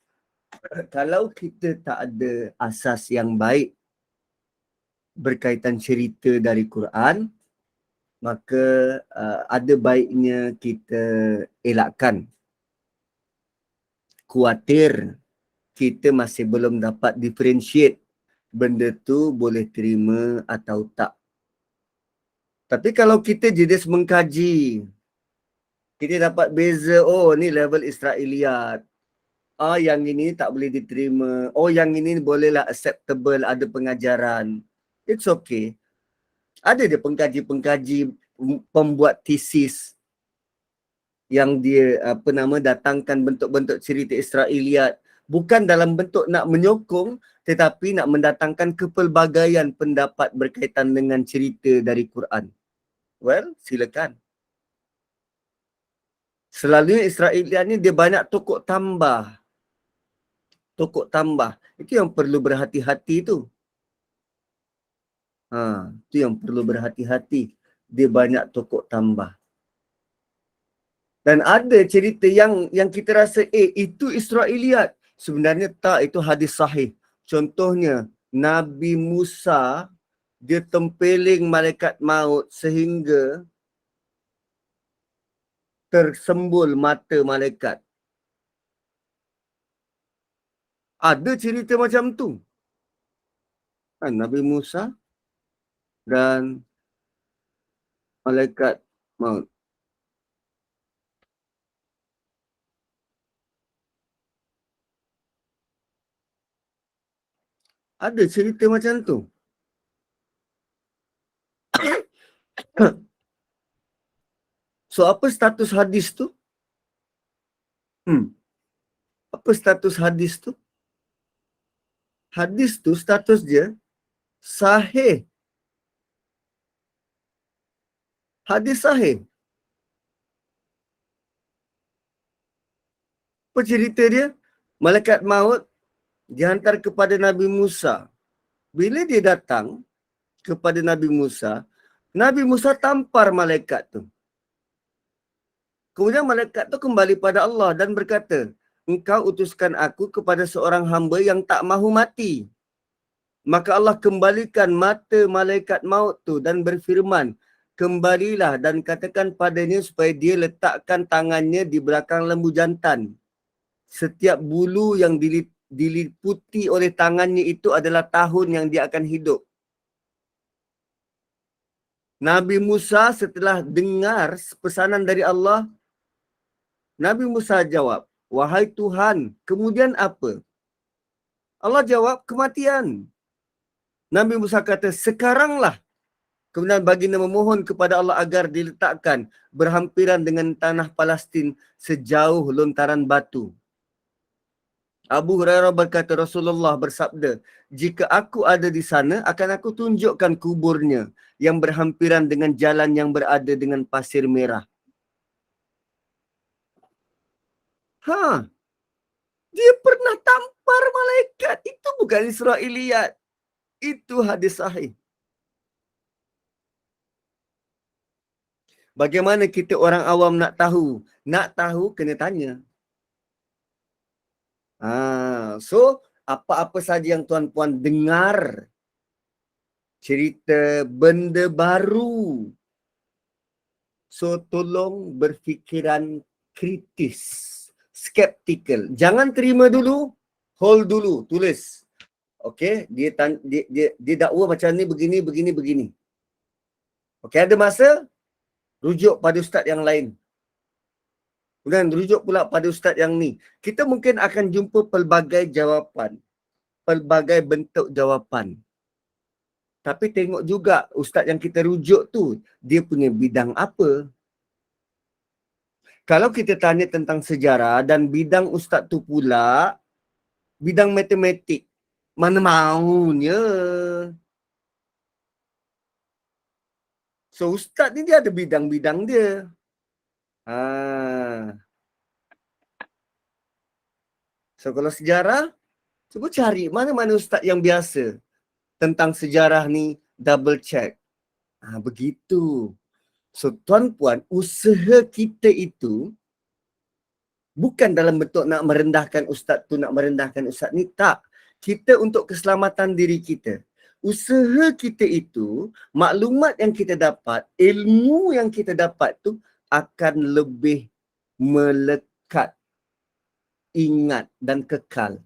Kalau kita tak ada asas yang baik berkaitan cerita dari Quran, maka ada baiknya kita elakkan. Kuatir kita masih belum dapat differentiate benda tu boleh terima atau tak. Tapi kalau kita jenis mengkaji, kita dapat beza, oh ni level Israiliyat. Yang ini tak boleh diterima. Oh yang ini bolehlah acceptable, ada pengajaran. It's okay. Ada dia pengkaji-pengkaji, pembuat tesis yang dia datangkan bentuk-bentuk cerita Israiliyat. Bukan dalam bentuk nak menyokong, tetapi nak mendatangkan kepelbagaian pendapat berkaitan dengan cerita dari Quran. Well, silakan. Selalunya Israiliyat ni dia banyak tokok tambah. Tokok tambah. Itu yang perlu berhati-hati tu. Itu yang perlu berhati-hati. Dia banyak tokok tambah. Dan ada cerita yang kita rasa, itu Israiliyat. Sebenarnya tak, itu hadis sahih. Contohnya, Nabi Musa, dia tempeling malaikat maut sehingga tersembul mata malaikat. Ada cerita macam tu. Nabi Musa dan malaikat maut. Ada cerita macam tu. So, apa status hadis tu? Apa status hadis tu? Hadis tu status dia sahih. Hadis sahih. Apa cerita dia? Malaikat maut dihantar kepada Nabi Musa. Bila dia datang kepada Nabi Musa tampar malaikat tu. Kemudian malaikat tu kembali pada Allah dan berkata, engkau utuskan aku kepada seorang hamba yang tak mahu mati. Maka Allah kembalikan mata malaikat maut tu dan berfirman, kembalilah dan katakan padanya supaya dia letakkan tangannya di belakang lembu jantan. Setiap bulu yang diliputi oleh tangannya itu adalah tahun yang dia akan hidup. Nabi Musa setelah dengar pesanan dari Allah, Nabi Musa jawab, wahai Tuhan, kemudian apa? Allah jawab, kematian. Nabi Musa kata, sekaranglah. Kemudian baginda memohon kepada Allah agar diletakkan berhampiran dengan tanah Palestin sejauh lontaran batu. Abu Hurairah berkata, Rasulullah bersabda, jika aku ada di sana, akan aku tunjukkan kuburnya yang berhampiran dengan jalan yang berada dengan pasir merah. Dia pernah tampar malaikat. Itu bukan Israiliyat. Itu hadis sahih. Bagaimana kita orang awam nak tahu? Nak tahu, kena tanya. So apa-apa saja yang tuan-puan dengar, cerita benda baru, so tolong berfikiran kritis, skeptical. Jangan terima dulu, hold dulu, tulis. Okey, dia dakwa macam ni, begini. Okey, ada masa rujuk pada ustaz yang lain. Kemudian rujuk pula pada ustaz yang ni. Kita mungkin akan jumpa pelbagai jawapan, pelbagai bentuk jawapan. Tapi tengok juga ustaz yang kita rujuk tu, dia punya bidang apa. Kalau kita tanya tentang sejarah dan bidang ustaz tu pula bidang matematik, mana maunya. So ustaz ni dia ada bidang-bidang dia. So kalau sejarah, cuba cari mana-mana ustaz yang biasa tentang sejarah ni, double check. Begitu. So tuan-puan, usaha kita itu bukan dalam bentuk nak merendahkan ustaz tu, nak merendahkan ustaz ni. Tak. Kita untuk keselamatan diri kita. Usaha kita itu, maklumat yang kita dapat, ilmu yang kita dapat tu akan lebih melekat, ingat dan kekal.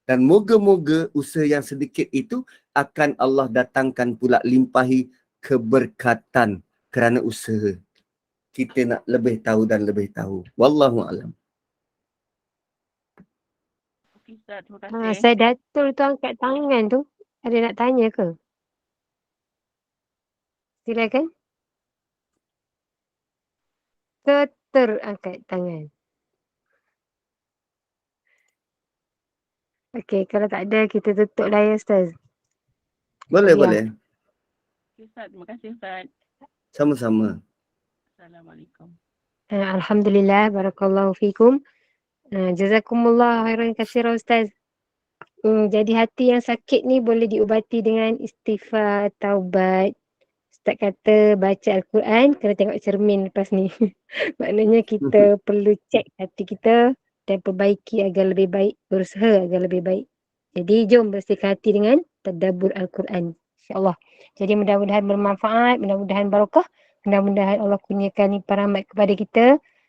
Dan moga-moga usaha yang sedikit itu akan Allah datangkan pula limpahi keberkatan kerana usaha. Kita nak lebih tahu dan lebih tahu. Wallahu a'lam. Okey, Ustaz, terima kasih. Saya Datul tu angkat tangan tu. Ada nak tanya ke? Silakan. Terangkat tangan. Okey, kalau tak ada kita tutup lah ya Ustaz. Boleh, Ya. boleh. Okey, Ustaz, terima kasih Ustaz. Sama-sama. Assalamualaikum. Alhamdulillah, barakallahu fikum. Jazakumullah khairan katsira Ustaz. Jadi hati yang sakit ni boleh diubati dengan istighfar, taubat. Ustaz kata baca Al-Quran, kena tengok cermin lepas ni. Maknanya kita perlu cek hati kita dan perbaiki agar lebih baik, berusaha agar lebih baik. Jadi jom bersihkan hati dengan tadabbur Al-Quran. InsyaAllah. Jadi mudah-mudahan bermanfaat, mudah-mudahan barakah, mudah-mudahan Allah kurniakan limpahan rahmat kepada kita.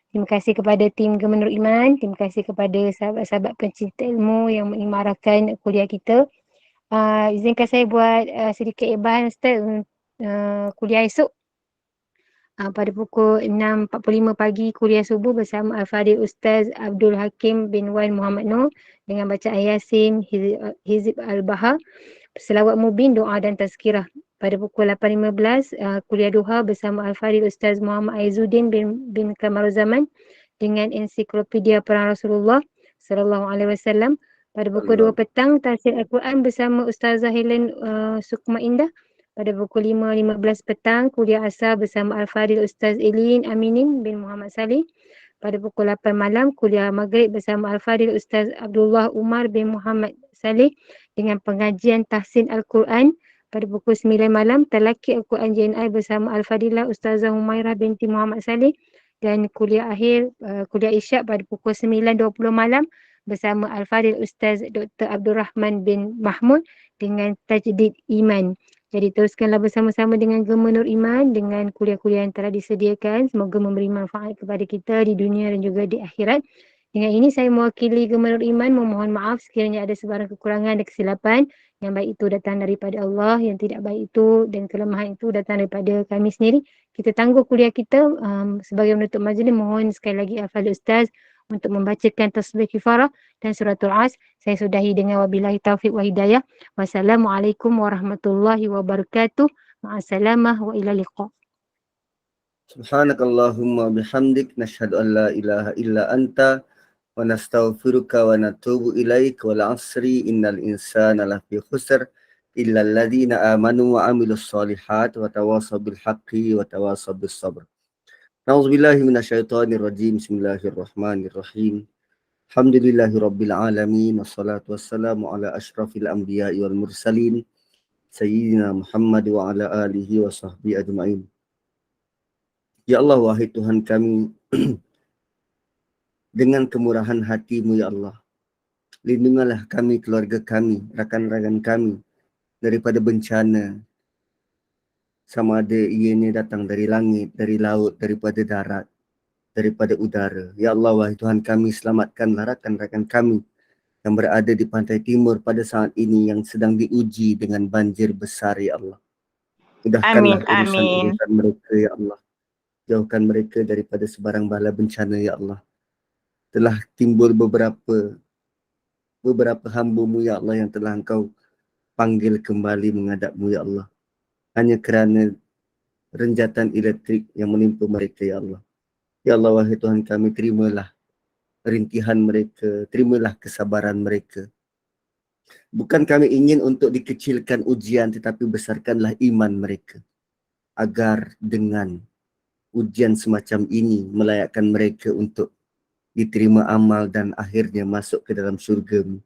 Terima kasih kepada tim Gemenur Iman, terima kasih kepada sahabat-sahabat pencinta ilmu yang mengimarahkan kuliah kita. Izinkan saya buat sedikit ibahan Ustaz kuliah esok. Pada pukul 6.45 pagi kuliah subuh bersama Al-Fadhil Ustaz Abdul Hakim bin Wan Muhammad Noor dengan bacaan Yasin, Hizib Al-Baha, selawat mubin, doa dan tazkirah. Pada pukul 8.15 kuliah duha bersama Al-Fadhil Ustaz Muhammad Aizuddin bin Kamaruzaman dengan ensiklopedia Perang Rasulullah sallallahu alaihi wasallam. Pada pukul 2 petang tafsir Al-Quran bersama Ustazah Helen Sukma Indah. Pada pukul 5.15 petang kuliah asar bersama Al-Fadhil Ustaz Elin Aminin bin Muhammad Salih. Pada pukul 8 malam kuliah maghrib bersama Al-Fadhil Ustaz Abdullah Umar bin Muhammad Salih dengan pengajian tahsin Al-Quran. Pada pukul 9 malam talaqi Al-Quran JNI bersama Al-Fadilah Ustazah Humairah binti Muhammad Salih. Dan kuliah akhir, kuliah isyak pada pukul 9.20 malam bersama Al-Fadhil Ustaz Dr. Abdul Rahman bin Mahmud dengan tajdid iman. Jadi teruskanlah bersama-sama dengan Gemenur Iman dengan kuliah-kuliah yang telah disediakan. Semoga memberi manfaat kepada kita di dunia dan juga di akhirat. Dengan ini saya mewakili Gemenur Iman memohon maaf sekiranya ada sebarang kekurangan dan kesilapan. Yang baik itu datang daripada Allah, yang tidak baik itu dan kelemahan itu datang daripada kami sendiri. Kita tangguh kuliah kita sebagai menutup majlis. Mohon sekali lagi Al-Fadhil Ustaz untuk membacakan tasbih kifarah dan suratul As. Saya sudahi dengan wabillahi taufiq wa hidayah. Wassalamualaikum warahmatullahi wabarakatuh. Ma'assalamah wa ila liqa. Subhanakallahumma bihamdik nashhadu an la ilaha illa anta wa nastaghfiruka wa natubu ilaik wal asri innal insana lafi khusr illa alladhina amanu wa amilus solihat wa tawasaw bil haqqi wa tawasaw bis sabr. Nauzubillahi minasyaitonir rajim. Bismillahirrahmanirrahim. Alhamdulillahi rabbil alamin wassalatu wassalamu ala asyrafil anbiya'i wal mursalin sayyidina Muhammad wa ala alihi wa sahbihi ajma'in. Ya Allah, wahai Tuhan kami, dengan kemurahan hati-Mu ya Allah, Lindungilah kami, keluarga kami, rakan-rakan kami daripada bencana. Sama ada ianya datang dari langit, dari laut, daripada darat, daripada udara. Ya Allah, wahai Tuhan kami, selamatkanlah rakan-rakan kami yang berada di pantai timur pada saat ini yang sedang diuji dengan banjir besar, ya Allah. Mudahkanlah urusan-urusan mereka, ya Allah. Jauhkan mereka daripada sebarang bala bencana, ya Allah. Telah timbul beberapa hamba-Mu, ya Allah, yang telah Engkau panggil kembali menghadap-Mu, ya Allah. Hanya kerana renjatan elektrik yang menimpa mereka, ya Allah. Ya Allah, wahai Tuhan kami, terimalah rintihan mereka, terimalah kesabaran mereka. Bukan kami ingin untuk dikecilkan ujian, tetapi besarkanlah iman mereka. Agar dengan ujian semacam ini melayakkan mereka untuk diterima amal dan akhirnya masuk ke dalam syurga-Mu.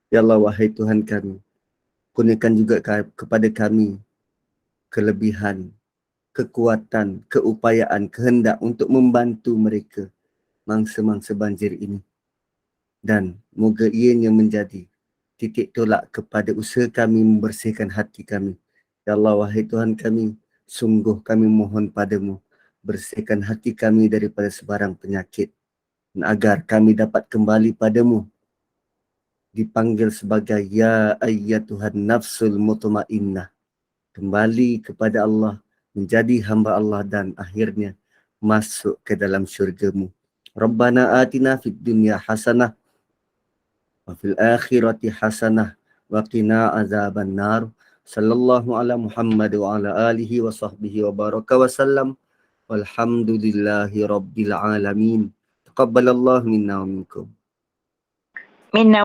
Ya Allah, wahai Tuhan kami, kurniakan juga kepada kami kelebihan, kekuatan, keupayaan, kehendak untuk membantu mereka mangsa-mangsa banjir ini. Dan moga ianya menjadi titik tolak kepada usaha kami membersihkan hati kami. Ya Allah, wahai Tuhan kami, sungguh kami mohon padamu, bersihkan hati kami daripada sebarang penyakit. Dan agar kami dapat kembali padamu, dipanggil sebagai Ya Ayyatuhan Nafsul Mutmainnah. Kembali kepada Allah, menjadi hamba Allah dan akhirnya masuk ke dalam syurga-Mu. Rabbana atina fid dunya hasanah wa fil akhirati hasanah wa qina azaban nar. Sallallahu ala Muhammad wa ala alihi wa sahbihi wa baraka wa sallam. Walhamdulillahi rabbil alamin. Taqabbalallahu minna wa minkum. Minna